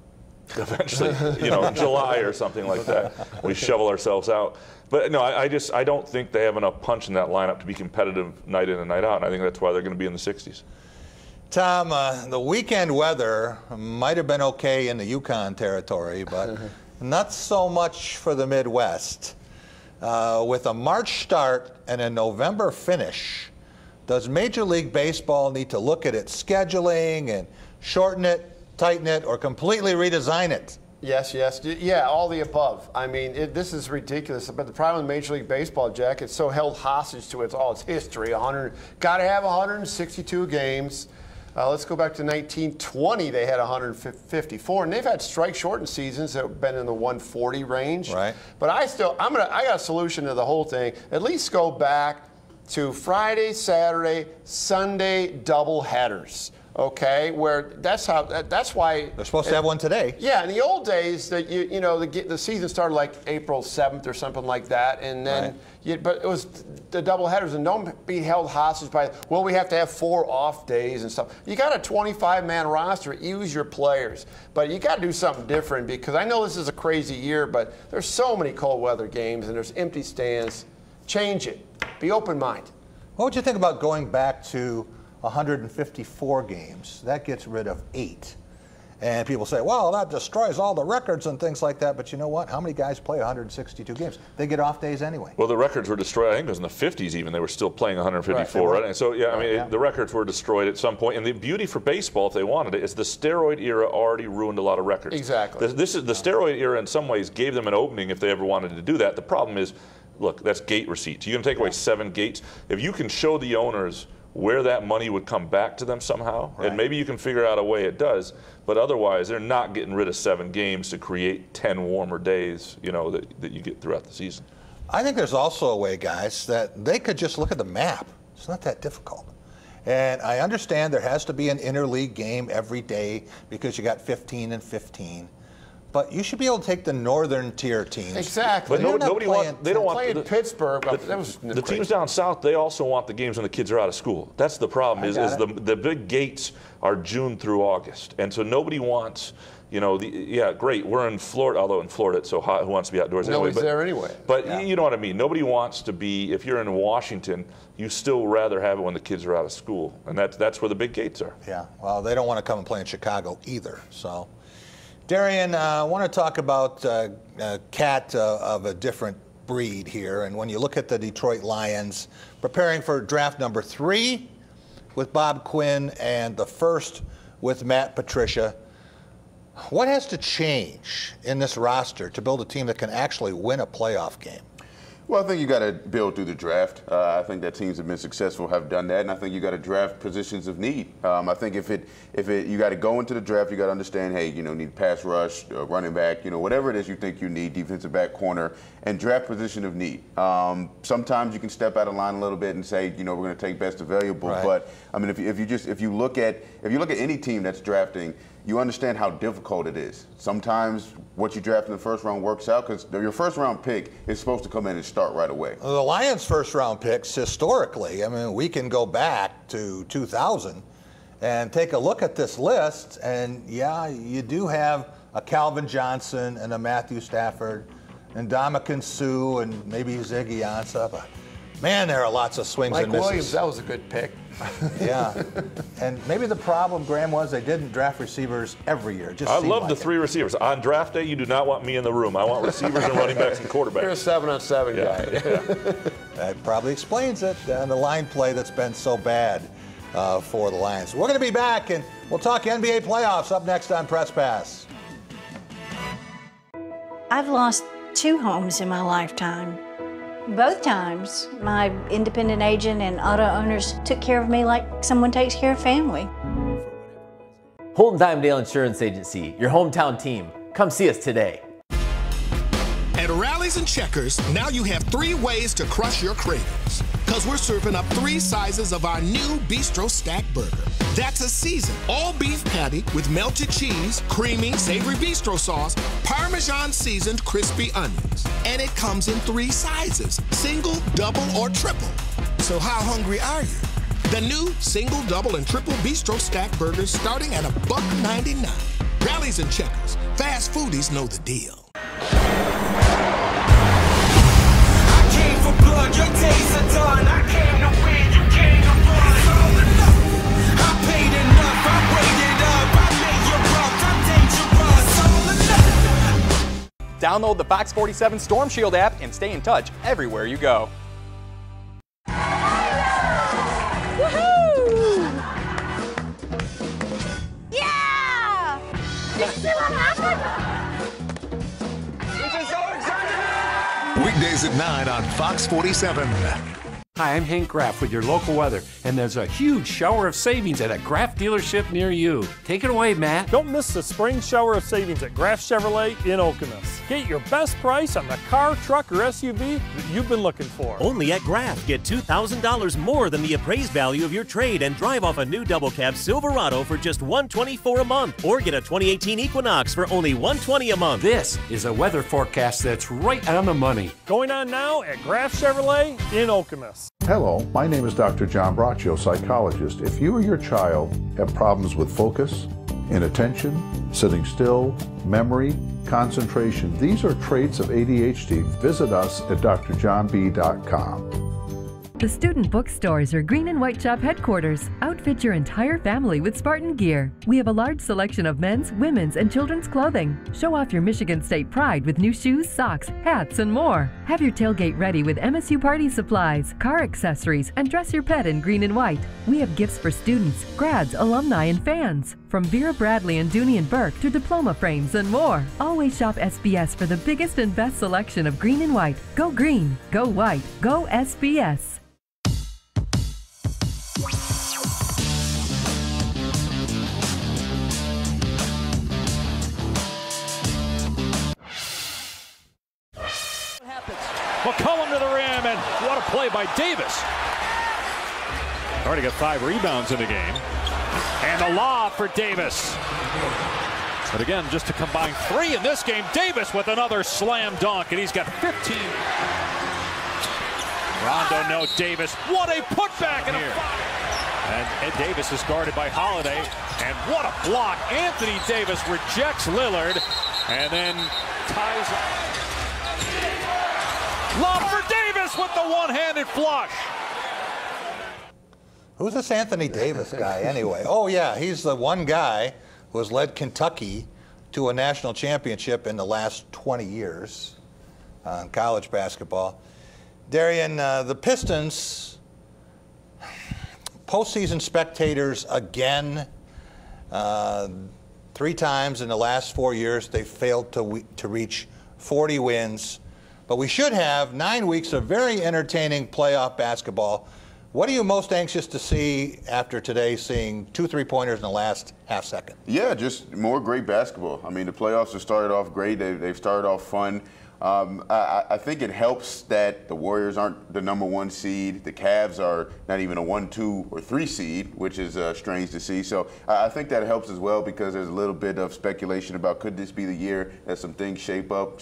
Eventually, you know, in July or something like that, we shovel ourselves out. But no, I don't think they have enough punch in that lineup to be competitive night in and night out. And I think that's why they're going to be in the 60s. Tom, the weekend weather might have been okay in the Yukon territory, but not so much for the Midwest. With a March start and a November finish, does Major League Baseball need to look at its scheduling and shorten it, tighten it, or completely redesign it? Yes, yeah, all the above. I mean, this is ridiculous. But the problem with Major League Baseball, Jack, it's so held hostage to its history. Got to have 162 games. Let's go back to 1920. They had 154, and they've had strike-shortened seasons that have been in the 140 range. Right. But I got a solution to the whole thing. At least go back to Friday, Saturday, Sunday double headers. Okay, where that's why they're supposed to have one today. Yeah, in the old days, that the season started like April 7th or something like that, and then but it was the double headers, and don't be held hostage by we have to have 4 off days and stuff. You got a 25-man roster, use your players, but you got to do something different because I know this is a crazy year, but there's so many cold weather games and there's empty stands. Change it. Be open-minded. What would you think about going back to 154 games? That gets rid of 8. And people say, well, that destroys all the records and things like that. But you know what? How many guys play 162 games? They get off days anyway. Well, the records were destroyed. I think it was in the 50s even. They were still playing 154. Right? And so, yeah, I mean, the records were destroyed at some point. And the beauty for baseball, if they wanted it, is the steroid era already ruined a lot of records. Exactly. The steroid era, in some ways, gave them an opening if they ever wanted to do that. The problem is, look, that's gate receipts. You're going to take away 7 gates. If you can show the owners where that money would come back to them somehow, and maybe you can figure out a way it does, but otherwise they're not getting rid of 7 games to create 10 warmer days, you know, that you get throughout the season. I think there's also a way, guys, that they could just look at the map. It's not that difficult. And I understand there has to be an interleague game every day because you got 15 and 15. But you should be able to take the northern tier teams. Exactly. But nobody wants. They don't want Pittsburgh. That was the teams down south. They also want the games when the kids are out of school. That's the problem. Is the big gates are June through August, and so nobody wants You know, yeah, great. We're in Florida, although in Florida it's so hot. Who wants to be outdoors anyway? Nobody's there anyway. But you know what I mean. Nobody wants to be. If you're in Washington, you still rather have it when the kids are out of school, and that's where the big gates are. Yeah. Well, they don't want to come and play in Chicago either. So, Darian, I want to talk about a cat of a different breed here. And when you look at the Detroit Lions preparing for draft number 3 with Bob Quinn and the first with Matt Patricia. What has to change in this roster to build a team that can actually win a playoff game? Well, I think you got to build through the draft. I think that teams have been successful have done that, and I think you got to draft positions of need. I think if you got to go into the draft, you got to understand, hey, you know, need pass rush, running back, you know, whatever it is you think you need, defensive back, corner, and draft position of need. Sometimes you can step out of line a little bit and say, you know, we're going to take best available. Right. But I mean, if you look at any team that's drafting, you understand how difficult it is. Sometimes what you draft in the first round works out because your first round pick is supposed to come in and start right away. The Lions' first round picks historically, I mean, we can go back to 2000 and take a look at this list, and yeah, you do have a Calvin Johnson and a Matthew Stafford and Ndamukong Suh and maybe Ziggy Ansah, but man, there are lots of swings and misses. Mike Williams, that was a good pick. Yeah, and maybe the problem, Graham, was they didn't draft receivers every year. I love the 3 receivers. On draft day, you do not want me in the room. I want receivers and running backs and quarterbacks. You're a 7-on-7 guy. Yeah. That probably explains it, and the line play that's been so bad for the Lions. We're going to be back, and we'll talk NBA playoffs up next on Press Pass. I've lost 2 homes in my lifetime. Both times, my independent agent and auto owners took care of me like someone takes care of family. Holt & Dimedale Insurance Agency, your hometown team. Come see us today. At Rallies and Checkers, now you have 3 ways to crush your cravings. Because we're serving up 3 sizes of our new Bistro Stack Burger. That's a seasoned all-beef patty with melted cheese, creamy, savory bistro sauce, Parmesan seasoned crispy onions. And it comes in 3 sizes, single, double, or triple. So how hungry are you? The new single, double, and triple Bistro Stack Burgers starting at $1.99. Rallies and Checkers. Fast foodies know the deal. Blood, your days are done. I came to win, you came to run. It's all enough. I paid enough. I waited up. I made you rough. I'm dangerous. It's all enough. Download the Fox 47 Storm Shield app and stay in touch everywhere you go. Woohoo! Yeah! Did you see what happened? Weekdays at 9 on Fox 47. Hi, I'm Hank Graff with your local weather, and there's a huge shower of savings at a Graff dealership near you. Take it away, Matt. Don't miss the spring shower of savings at Graff Chevrolet in Okemos. Get your best price on the car, truck, or SUV that you've been looking for. Only at Graff. Get $2,000 more than the appraised value of your trade and drive off a new double cab Silverado for just $124 a month, or get a 2018 Equinox for only $120 a month. This is a weather forecast that's right on the money. Going on now at Graff Chevrolet in Okemos. Hello, my name is Dr. John Braccio, psychologist. If you or your child have problems with focus, inattention, sitting still, memory, concentration, these are traits of ADHD. Visit us at drjohnb.com. The student bookstores are Green and White Shop headquarters. Outfit your entire family with Spartan gear. We have a large selection of men's, women's, and children's clothing. Show off your Michigan State pride with new shoes, socks, hats, and more. Have your tailgate ready with MSU party supplies, car accessories, and dress your pet in green and white. We have gifts for students, grads, alumni, and fans. From Vera Bradley and Dooney and Burke to diploma frames and more. Always shop SBS for the biggest and best selection of green and white. Go green, go white, go SBS. McCollum to the rim, and what a play by Davis. Already got 5 rebounds in the game. And the lob for Davis. But again, just to combine 3 in this game, Davis with another slam dunk, and he's got 15. Rondo, no, Davis. What a putback and a foul. And Davis is guarded by Holiday. And what a block. Anthony Davis rejects Lillard and then ties up. Lob for Davis with the one-handed flush. Who's this Anthony Davis guy anyway? Oh, yeah, he's the one guy who has led Kentucky to a national championship in the last 20 years in college basketball. Darian, the Pistons, postseason spectators again. 3 times in the last 4 years they failed to reach 40 wins. But we should have 9 weeks of very entertaining playoff basketball. What are you most anxious to see after today, seeing 2 3-pointers in the last half second? Yeah, just more great basketball. I mean, the playoffs have started off great. They've started off fun. I think it helps that the Warriors aren't the #1 seed. The Cavs are not even a 1, 2, or 3 seed, which is strange to see. So I think that helps as well, because there's a little bit of speculation about could this be the year that some things shake up.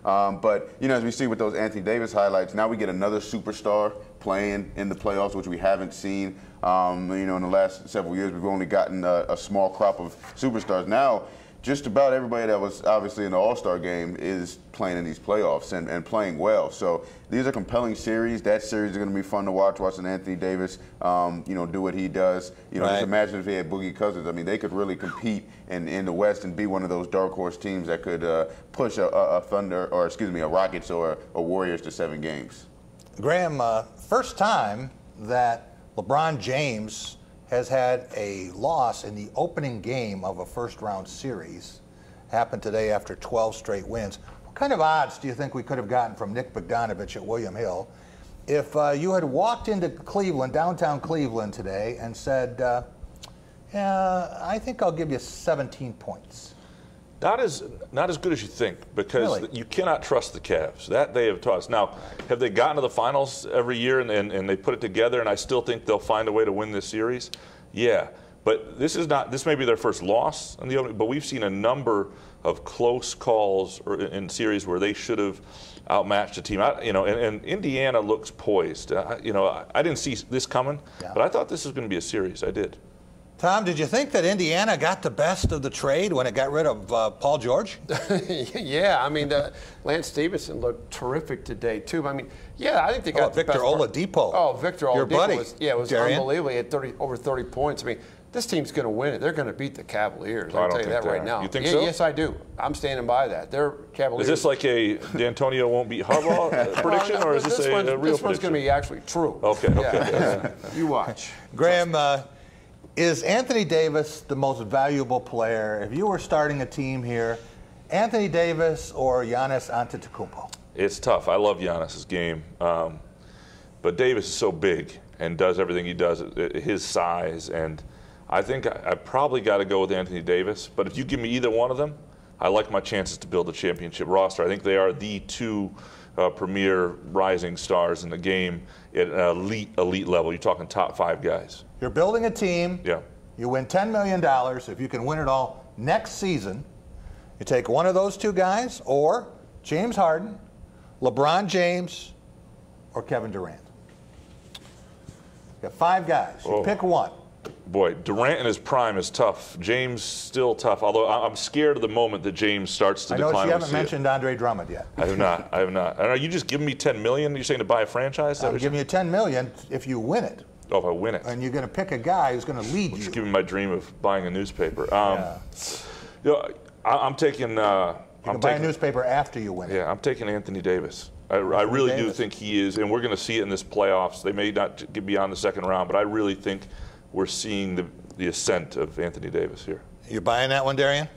But, you know, as we see with those Anthony Davis highlights, now we get another superstar playing in the playoffs, which we haven't seen. You know, in the last several years, we've only gotten a small crop of superstars. Now, just about everybody that was obviously in the All-Star game is playing in these playoffs and playing well. So these are compelling series. That series is going to be fun to watching Anthony Davis, you know, do what he does. You know, just imagine if he had Boogie Cousins. I mean, they could really compete in the West and be one of those dark horse teams that could push a Thunder, or excuse me, a Rockets or a Warriors to 7 games. Graham, first time that LeBron James has had a loss in the opening game of a first-round series. Happened today after 12 straight wins. What kind of odds do you think we could have gotten from Nick Bogdanovich at William Hill if you had walked into Cleveland, downtown Cleveland today, and said, yeah, I think I'll give you 17 points? Not as good as you think, because you cannot trust the Cavs. That they have taught us. Now, have they gotten to the finals every year and they put it together, and I still think they'll find a way to win this series? Yeah, but this may be their first loss in the opening, but we've seen a number of close calls in series where they should have outmatched a team. You know, and Indiana looks poised. You know, I didn't see this coming, but I thought this was going to be a series. I did. Tom, did you think that Indiana got the best of the trade when it got rid of Paul George? Yeah, I mean, Lance Stevenson looked terrific today, too. I mean, yeah, I think they got the Victor best Oladipo. Oh, Victor Oladipo. Your buddy. Was unbelievable. He had over 30 points. I mean, this team's going to win it. They're going to beat the Cavaliers. I'll tell you that right now. You think so? Yes, I do. I'm standing by that. They're Cavaliers. Is this like a D'Antonio won't beat Harbaugh prediction, or is this a real prediction? This one's going to be actually true. Okay. Yeah. You watch. Graham, is Anthony Davis the most valuable player? If you were starting a team here, Anthony Davis or Giannis Antetokounmpo? It's tough. I love Giannis's game, but Davis is so big and does everything he does at his size, and I think I probably got to go with Anthony Davis. But if you give me either one of them, I like my chances to build a championship roster. I think they are the 2 premier rising stars in the game at an elite level. You're talking top 5 guys. You're building a team. Yeah. You win $10 million. If you can win it all next season, you take one of those 2 guys, or James Harden, LeBron James, or Kevin Durant. You got 5 guys. You pick one. Boy, Durant in his prime is tough. James still tough, although I'm scared of the moment that James starts to decline. I know you haven't mentioned Andre Drummond yet. I have not. And are you just giving me $10 million? You're saying to buy a franchise? I'm giving you $10 million if you win it. Oh, if I win it. And you're going to pick a guy who's going to lead you. Just give me my dream of buying a newspaper. You know, I'm taking. You can buy a newspaper after you win it. Yeah, I'm taking Anthony Davis. I really do think he is, and we're going to see it in this playoffs. They may not get beyond the second round, but I really think we're seeing the ascent of Anthony Davis here. You buying that one, Darian?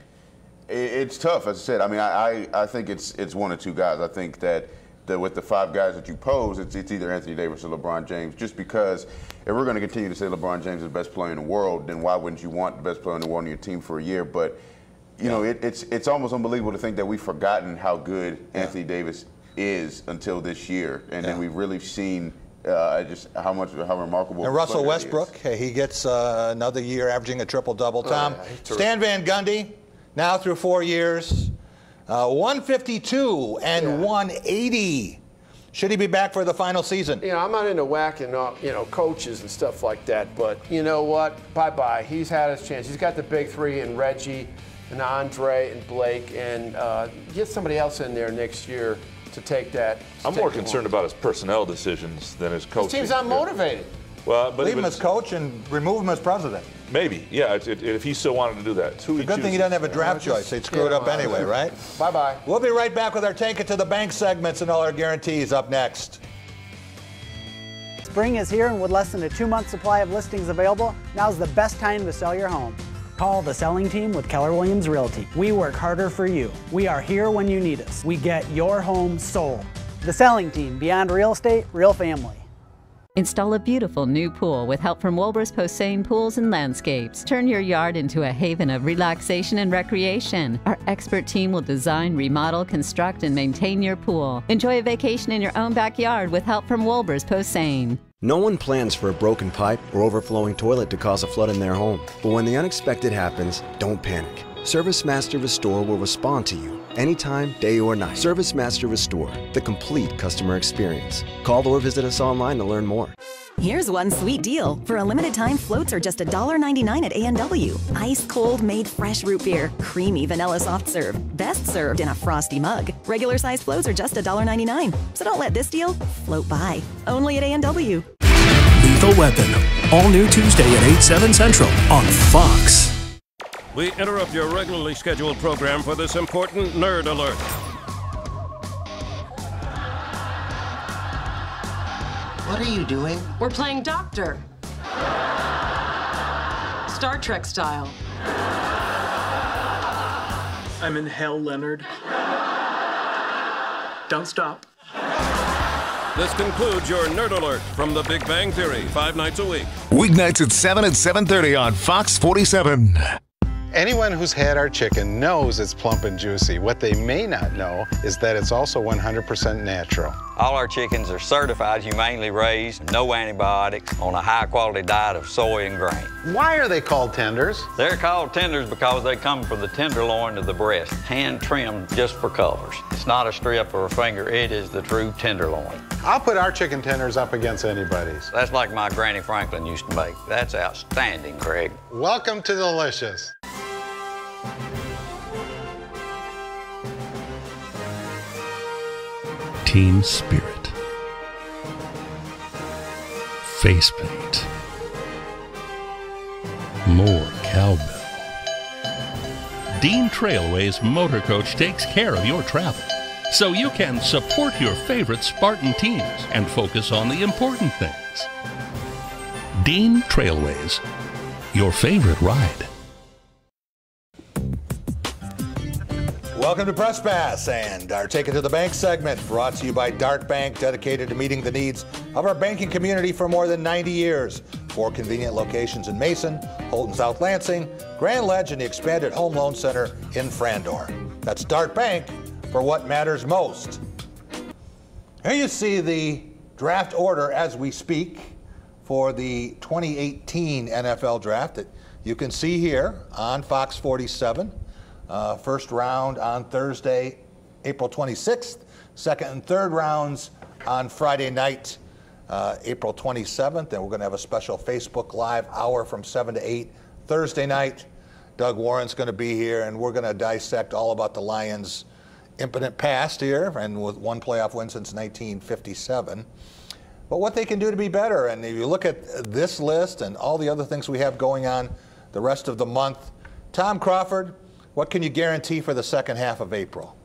It's tough, as I said. I mean, I think it's one or 2 guys. I think that with the 5 guys that you pose, it's either Anthony Davis or LeBron James. Just because if we're going to continue to say LeBron James is the best player in the world, then why wouldn't you want the best player in the world on your team for a year? But you know, it's almost unbelievable to think that we've forgotten how good Anthony Davis is until this year, and then we've really seen just how remarkable. And Russell Westbrook, he gets another year averaging a triple-double. Tom, Stan Van Gundy, now through 4 years, 152 and 180. Should he be back for the final season? You know, I'm not into whacking, coaches and stuff like that. But you know what? Bye-bye. He's had his chance. He's got the big three in Reggie and Andre and Blake, and get somebody else in there next year to take that. I'm more concerned about his personnel decisions than his coaching. His team's not motivated. Well, but leave him as coach and remove him as president. Maybe, yeah, if he still wanted to do that. It's a good thing he doesn't have a draft choice. They'd screw it up anyway, right? Bye-bye. We'll be right back with our Take It to the Bank segments and all our guarantees up next. Spring is here, and with less than a 2-month supply of listings available, now's the best time to sell your home. Call the selling team with Keller Williams Realty. We work harder for you. We are here when you need us. We get your home sold. The selling team, beyond real estate, real family. Install a beautiful new pool with help from Wilbur's Posehn Pools and Landscapes. Turn your yard into a haven of relaxation and recreation. Our expert team will design, remodel, construct, and maintain your pool. Enjoy a vacation in your own backyard with help from Wilbur's Posehn. No one plans for a broken pipe or overflowing toilet to cause a flood in their home. But when the unexpected happens, don't panic. Service Master Restore will respond to you anytime, day or night. Service Master Restore, the complete customer experience. Call or visit us online to learn more. Here's one sweet deal. For a limited time, floats are just $1.99 at A&W. Ice cold made fresh root beer. Creamy vanilla soft serve. Best served in a frosty mug. Regular size floats are just $1.99. So don't let this deal float by. Only at A&W. Lethal Weapon. All new Tuesday at 8/7 Central on Fox. We interrupt your regularly scheduled program for this important nerd alert. What are you doing? We're playing doctor. Star Trek style. I'm in hell, Leonard. Don't stop. This concludes your nerd alert from The Big Bang Theory, 5 nights a week. Weeknights at 7 and 7:30 on Fox 47. Anyone who's had our chicken knows it's plump and juicy. What they may not know is that it's also 100% natural. All our chickens are certified, humanely raised, no antibiotics, on a high-quality diet of soy and grain. Why are they called tenders? They're called tenders because they come from the tenderloin of the breast, hand-trimmed just for colors. It's not a strip or a finger, it is the true tenderloin. I'll put our chicken tenders up against anybody's. That's like my Granny Franklin used to make. That's outstanding, Craig. Welcome to Delicious. Team spirit, face paint, more cowbell. Dean Trailway's Motor Coach takes care of your travel, so you can support your favorite Spartan teams and focus on the important things. Dean Trailways, your favorite ride. Welcome to Press Pass and our Take It to the Bank segment, brought to you by Dart Bank, dedicated to meeting the needs of our banking community for more than 90 years. 4 convenient locations in Mason, Holton South Lansing, Grand Ledge, and the expanded Home Loan Center in Frandor. That's Dart Bank for what matters most. Here you see the draft order as we speak for the 2018 NFL Draft that you can see here on Fox 47. First round on Thursday, April 26th. Second and third rounds on Friday night, April 27th. And we're going to have a special Facebook Live hour from 7 to 8 Thursday night. Doug Warren's going to be here, and we're going to dissect all about the Lions' impotent past here, and with one playoff win since 1957. But what they can do to be better. And if you look at this list and all the other things we have going on the rest of the month, Tom Crawford, what can you guarantee for the second half of April?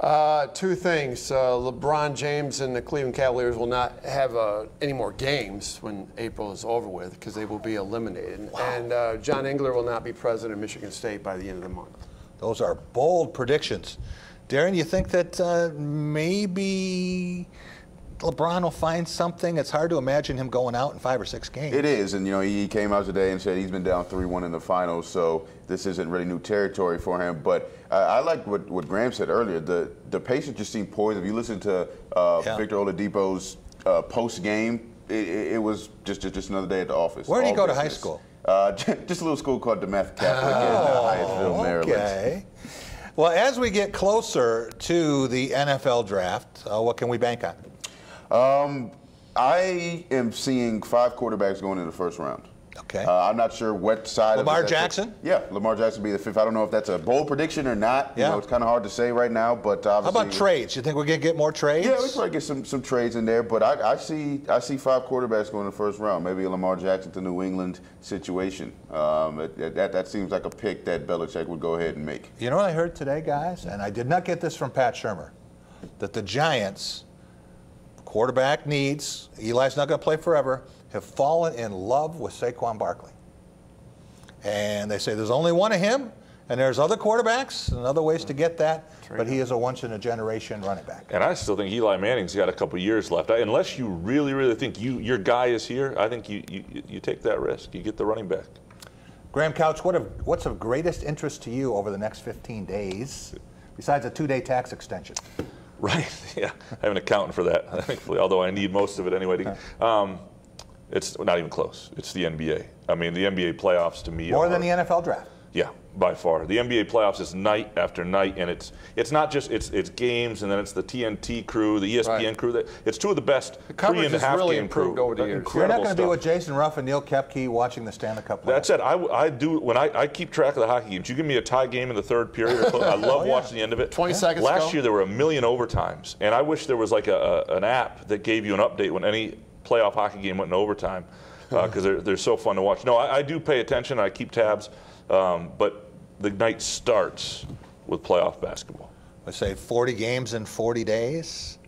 2 things. LeBron James and the Cleveland Cavaliers will not have any more games when April is over with because they will be eliminated. Wow. And John Engler will not be president of Michigan State by the end of the month. Those are bold predictions. Darren, you think that maybe LeBron will find something? It's hard to imagine him going out in 5 or 6 games. It is, and he came out today and said he's been down 3-1 in the finals, so this isn't really new territory for him. But I like what Graham said earlier. The patience just seemed poised. If you listen to Victor Oladipo's post game, it was just another day at the office. Where did he go to high school? Just a little school called DeMeth Catholic in Hyattsville, Maryland. Okay. Well, as we get closer to the NFL Draft, what can we bank on? I am seeing 5 quarterbacks going in the first round. Okay. I'm not sure what side Lamar of it. Jackson? Yeah, Lamar Jackson will be the 5th. I don't know if that's a bold prediction or not. Yeah. You know, it's kind of hard to say right now, but obviously. How about trades? You think we're going to get more trades? Yeah, we probably get some trades in there, but I see 5 quarterbacks going in the first round. Maybe a Lamar Jackson to New England situation. That seems like a pick that Belichick would go ahead and make. You know what I heard today, guys? And I did not get this from Pat Shurmur, that the Giants, quarterback needs, Eli's not going to play forever, have fallen in love with Saquon Barkley. And they say there's only one of him, and there's other quarterbacks and other ways to get that, but he is a once-in-a-generation running back. And I still think Eli Manning's got a couple years left. Unless you really, really think your guy is here, I think you take that risk. You get the running back. Graham Couch, what's of greatest interest to you over the next 15 days, besides a 2-day tax extension? Right, yeah. I have an accountant for that, thankfully, although I need most of it anyway. It's not even cllose. It's the NBA. I mean, the NBA playoffs to me More than the NFL draft? Yeah, by far. The NBA playoffs is night after night, and it's not just it's games, and then it's the TNT crew, the ESPN crew. It's 2 of the best 3.5 really game crew. over the years. You're not going to be with Jason Ruff and Neil Koepke watching the Stanley Cup playoffs. That said, I do when I keep track of the hockey games. You give me a tie game in the 3rd period, I love watching the end of it. 20 seconds Last year there were 1 million overtimes, and I wish there was like an app that gave you an update when any playoff hockey game went in overtime. Because they're so fun to watch. No, I do pay attention. I keep tabs, but the night starts with playoff basketball. I say 40 games in 40 days.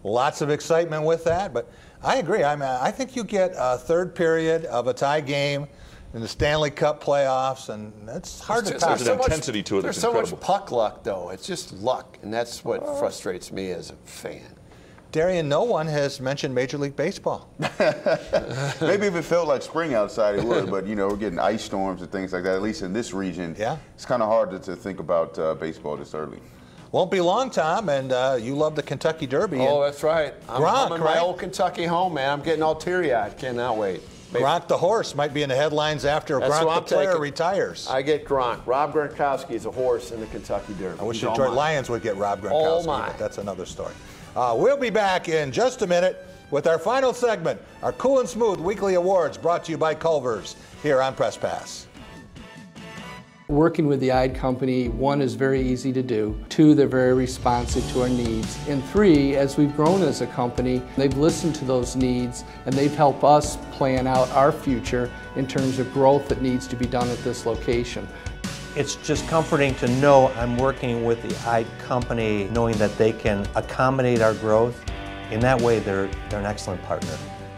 Lots of excitement with that, but I agree. I think you get a 3rd period of a tie game in the Stanley Cup playoffs, and it's hard to top. There's an intensity to it. There's so much puck luck, though. It's just luck, and that's what frustrates me as a fan. Darian, no one has mentioned Major League Baseball. Maybe if it felt like spring outside, it would. But, you know, we're getting ice storms and things like that, at least in this region. Yeah. It's kind of hard to think about baseball this early. Won't be long, Tom, and you love the Kentucky Derby. Oh, that's right. I'm in my right? old Kentucky home, man. I'm getting all teary-eyed. Cannot wait. Gronk the horse might be in the headlines after Gronk the player retires. I get Gronk. Rob Gronkowski is a horse in the Kentucky Derby. I wish the Detroit Lions would get Rob Gronkowski, but that's another story. We'll be back in just a minute with our final segment, our Cool and Smooth Weekly Awards, brought to you by Culver's here on Press Pass. Working with the Ide Company, 1, is very easy to do. 2, they're very responsive to our needs. And 3, as we've grown as a company, they've listened to those needs and they've helped us plan out our future in terms of growth that needs to be done at this location. It's just comforting to know I'm working with the Ide Company, knowing that they can accommodate our growth. In that way, they're an excellent partner.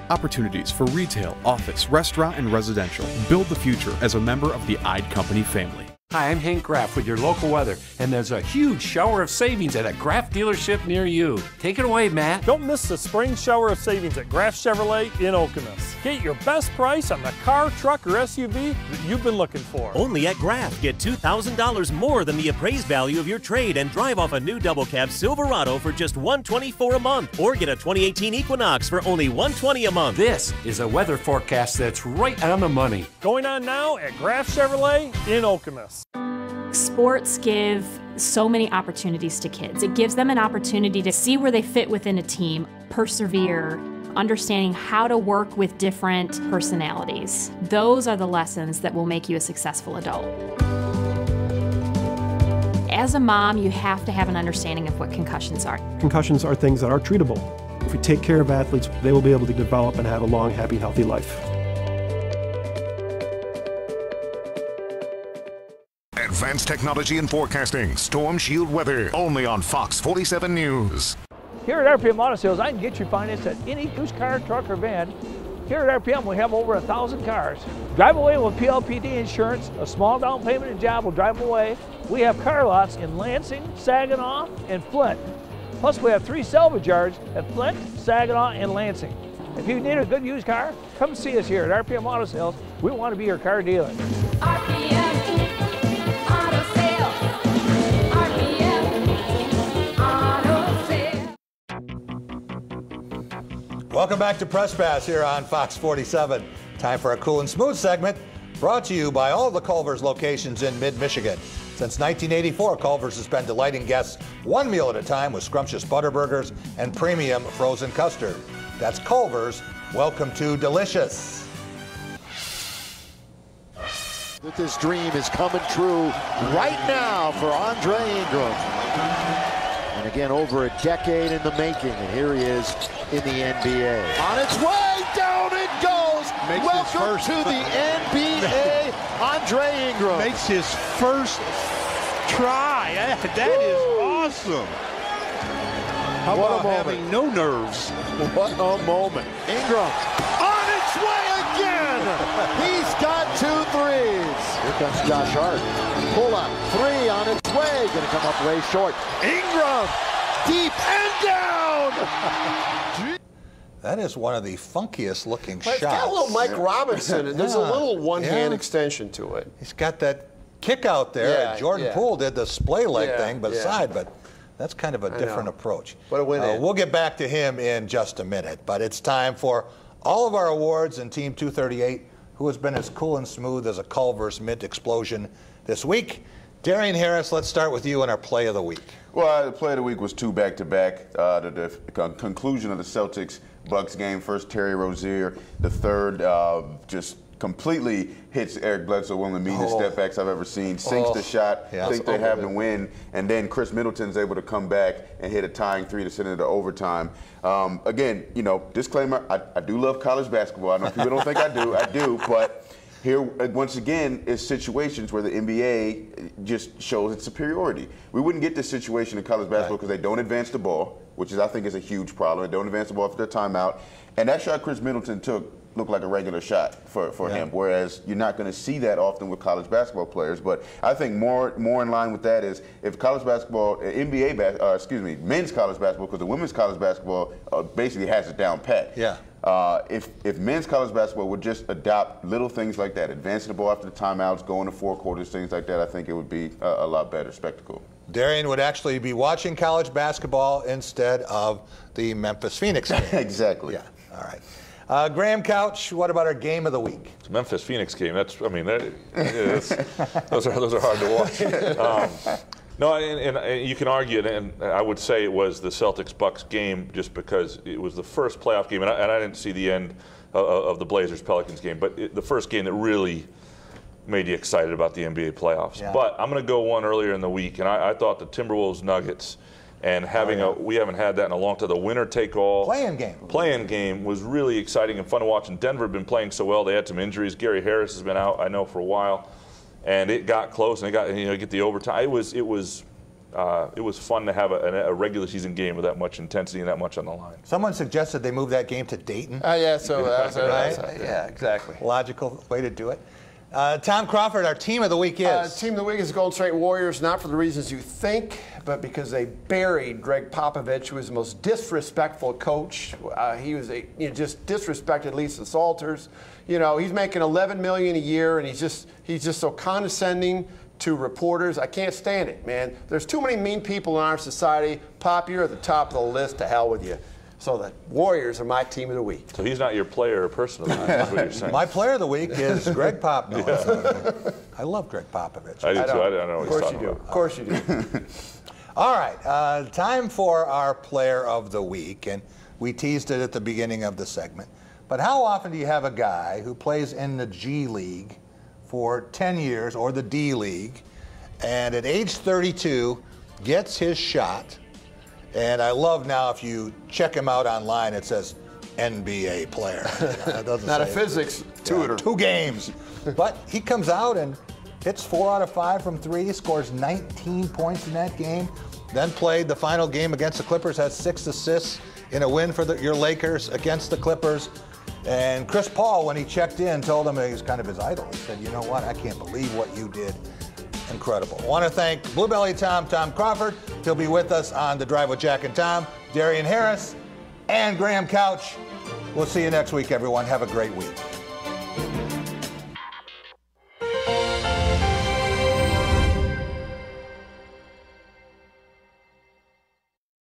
Opportunities for retail, office, restaurant, and residential. Build the future as a member of the Ide Company family. Hi, I'm Hank Graff with your local weather, and there's a huge shower of savings at a Graff dealership near you. Take it away, Matt. Don't miss the spring shower of savings at Graff Chevrolet in Okemos. Get your best price on the car, truck, or SUV that you've been looking for. Only at Graff, get $2,000 more than the appraised value of your trade and drive off a new double cab Silverado for just $124 a month, or get a 2018 Equinox for only $120 a month. This is a weather forecast that's right on the money. Going on now at Graff Chevrolet in Okemos. Sports give so many opportunities to kids. It gives them an opportunity to see where they fit within a team, persevere, understanding how to work with different personalities. Those are the lessons that will make you a successful adult. As a mom, you have to have an understanding of what concussions are. Concussions are things that are treatable. If we take care of athletes, they will be able to develop and have a long, happy, healthy life. Advanced technology and forecasting. Storm Shield weather. Only on Fox 47 News. Here at RPM Auto Sales, I can get you financed at any used car, truck, or van. Here at RPM, we have over 1,000 cars. Drive away with PLPD insurance. A small down payment and job will drive away. We have car lots in Lansing, Saginaw, and Flint. Plus, we have 3 salvage yards at Flint, Saginaw, and Lansing. If you need a good used car, come see us here at RPM Auto Sales. We want to be your car dealer. RPM Auto Sales. RPM Auto Sales. Welcome back to Press Pass here on Fox 47. Time for a Cool and Smooth segment brought to you by all the Culver's locations in mid-Michigan. Since 1984, Culver's has been delighting guests one meal at a time with scrumptious butter burgers and premium frozen custard. That's Culver's. Welcome to delicious. That this dream is coming true right now for Andre Ingram. And again, over a decade in the making, and here he is in the NBA. On its way, down it goes. Welcome to the NBA, Andre Ingram. Makes his first try. That is awesome. How about having no nerves? What a moment. Ingram on its way again. He's got 2 threes. Here comes Josh Hart. Pull up, 3 on its way. Going to come up way short. Ingram, deep and down. That is one of the funkiest looking It's shots. got a little Mike Robinson, and there's a little one-hand extension to it. He's got that kick out there. Yeah, Jordan Poole did the splay leg thing beside, yeah. but that's kind of a different approach. What a win. We'll get back to him in just a minute, but it's time for all of our awards and Team 238, who has been as cool and smooth as a Culver's mint explosion this week. Darian Harris, let's start with you in our play of the week. Well, the play of the week was 2 back-to-back. The conclusion of the Celtics-Bucks game. First, Terry Rozier. The third just completely hits Eric Bledsoe, one of the meanest step-backs I've ever seen. Sinks the shot. I think they have the win. And then Chris Middleton's able to come back and hit a tying 3 to send it to overtime. Again, you know, disclaimer, I do love college basketball. I know people don't think I do, but here, once again, is situations where the NBA just shows its superiority. We wouldn't get this situation in college basketball because they don't advance the ball, which is, I think, is a huge problem. They don't advance the ball after their timeout. And that shot Chris Middleton took looked like a regular shot for him, whereas you're not going to see that often with college basketball players. But I think more in line with that is if college basketball, men's college basketball, because the women's college basketball basically has it down pat. Yeah. If men's college basketball would just adopt little things like that, advancing the ball after the timeouts, going to 4 quarters, things like that, I think it would be a lot better spectacle. Darian would actually be watching college basketball instead of the Memphis Phoenix game. Exactly. Yeah. All right. Graham Couch, what about our game of the week? It's a Memphis Phoenix game. Those are hard to watch. No, and you can argue, and I would say it was the Celtics-Bucks game just because it was the first playoff game, and I didn't see the end of the Blazers-Pelicans game, but the first game that really made you excited about the NBA playoffs. Yeah. But I'm going to go one earlier in the week, and I thought the Timberwolves-Nuggets, and we haven't had that in a long time. The winner-take-all play-in game was really exciting and fun to watch. And Denver had been playing so well; they had some injuries. Gary Harris has been out, I know, for a while, and it got close. And get the overtime. It was fun to have a regular season game with that much intensity and that much on the line. Someone suggested they move that game to Dayton. Yeah, so that's right. Yeah, exactly. Logical way to do it. Tom Crawford, our team of the week is? Team of the week is Golden State Warriors, not for the reasons you think, but because they buried Greg Popovich, who was the most disrespectful coach. He was just disrespected Lisa Salters. You know, he's making $11 million a year, and he's just so condescending to reporters. I can't stand it, man. There's too many mean people in our society. Pop, you're at the top of the list. To hell with you. So the Warriors are my team of the week. So he's not your player personally, that's what you're saying. My player of the week is Greg Pop. I love Greg Popovich. I do too. I don't know what he's talking about. Of course you do. All right, time for our player of the week, and we teased it at the beginning of the segment. But how often do you have a guy who plays in the G League for 10 years, or the D League, and at age 32 gets his shot? And I love now if you check him out online, it says NBA player. It doesn't Not a say physics tutor. 2 games. But he comes out and hits 4 out of 5 from 3, scores 19 points in that game, then played the final game against the Clippers, has 6 assists in a win for your Lakers against the Clippers. And Chris Paul, when he checked in, told him he was kind of his idol. He said, you know what, I can't believe what you did. Incredible. I want to thank Blue Belly Tom Crawford. He'll be with us on The Drive with Jack and Tom, Darian Harris, and Graham Couch. We'll see you next week, everyone. Have a great week.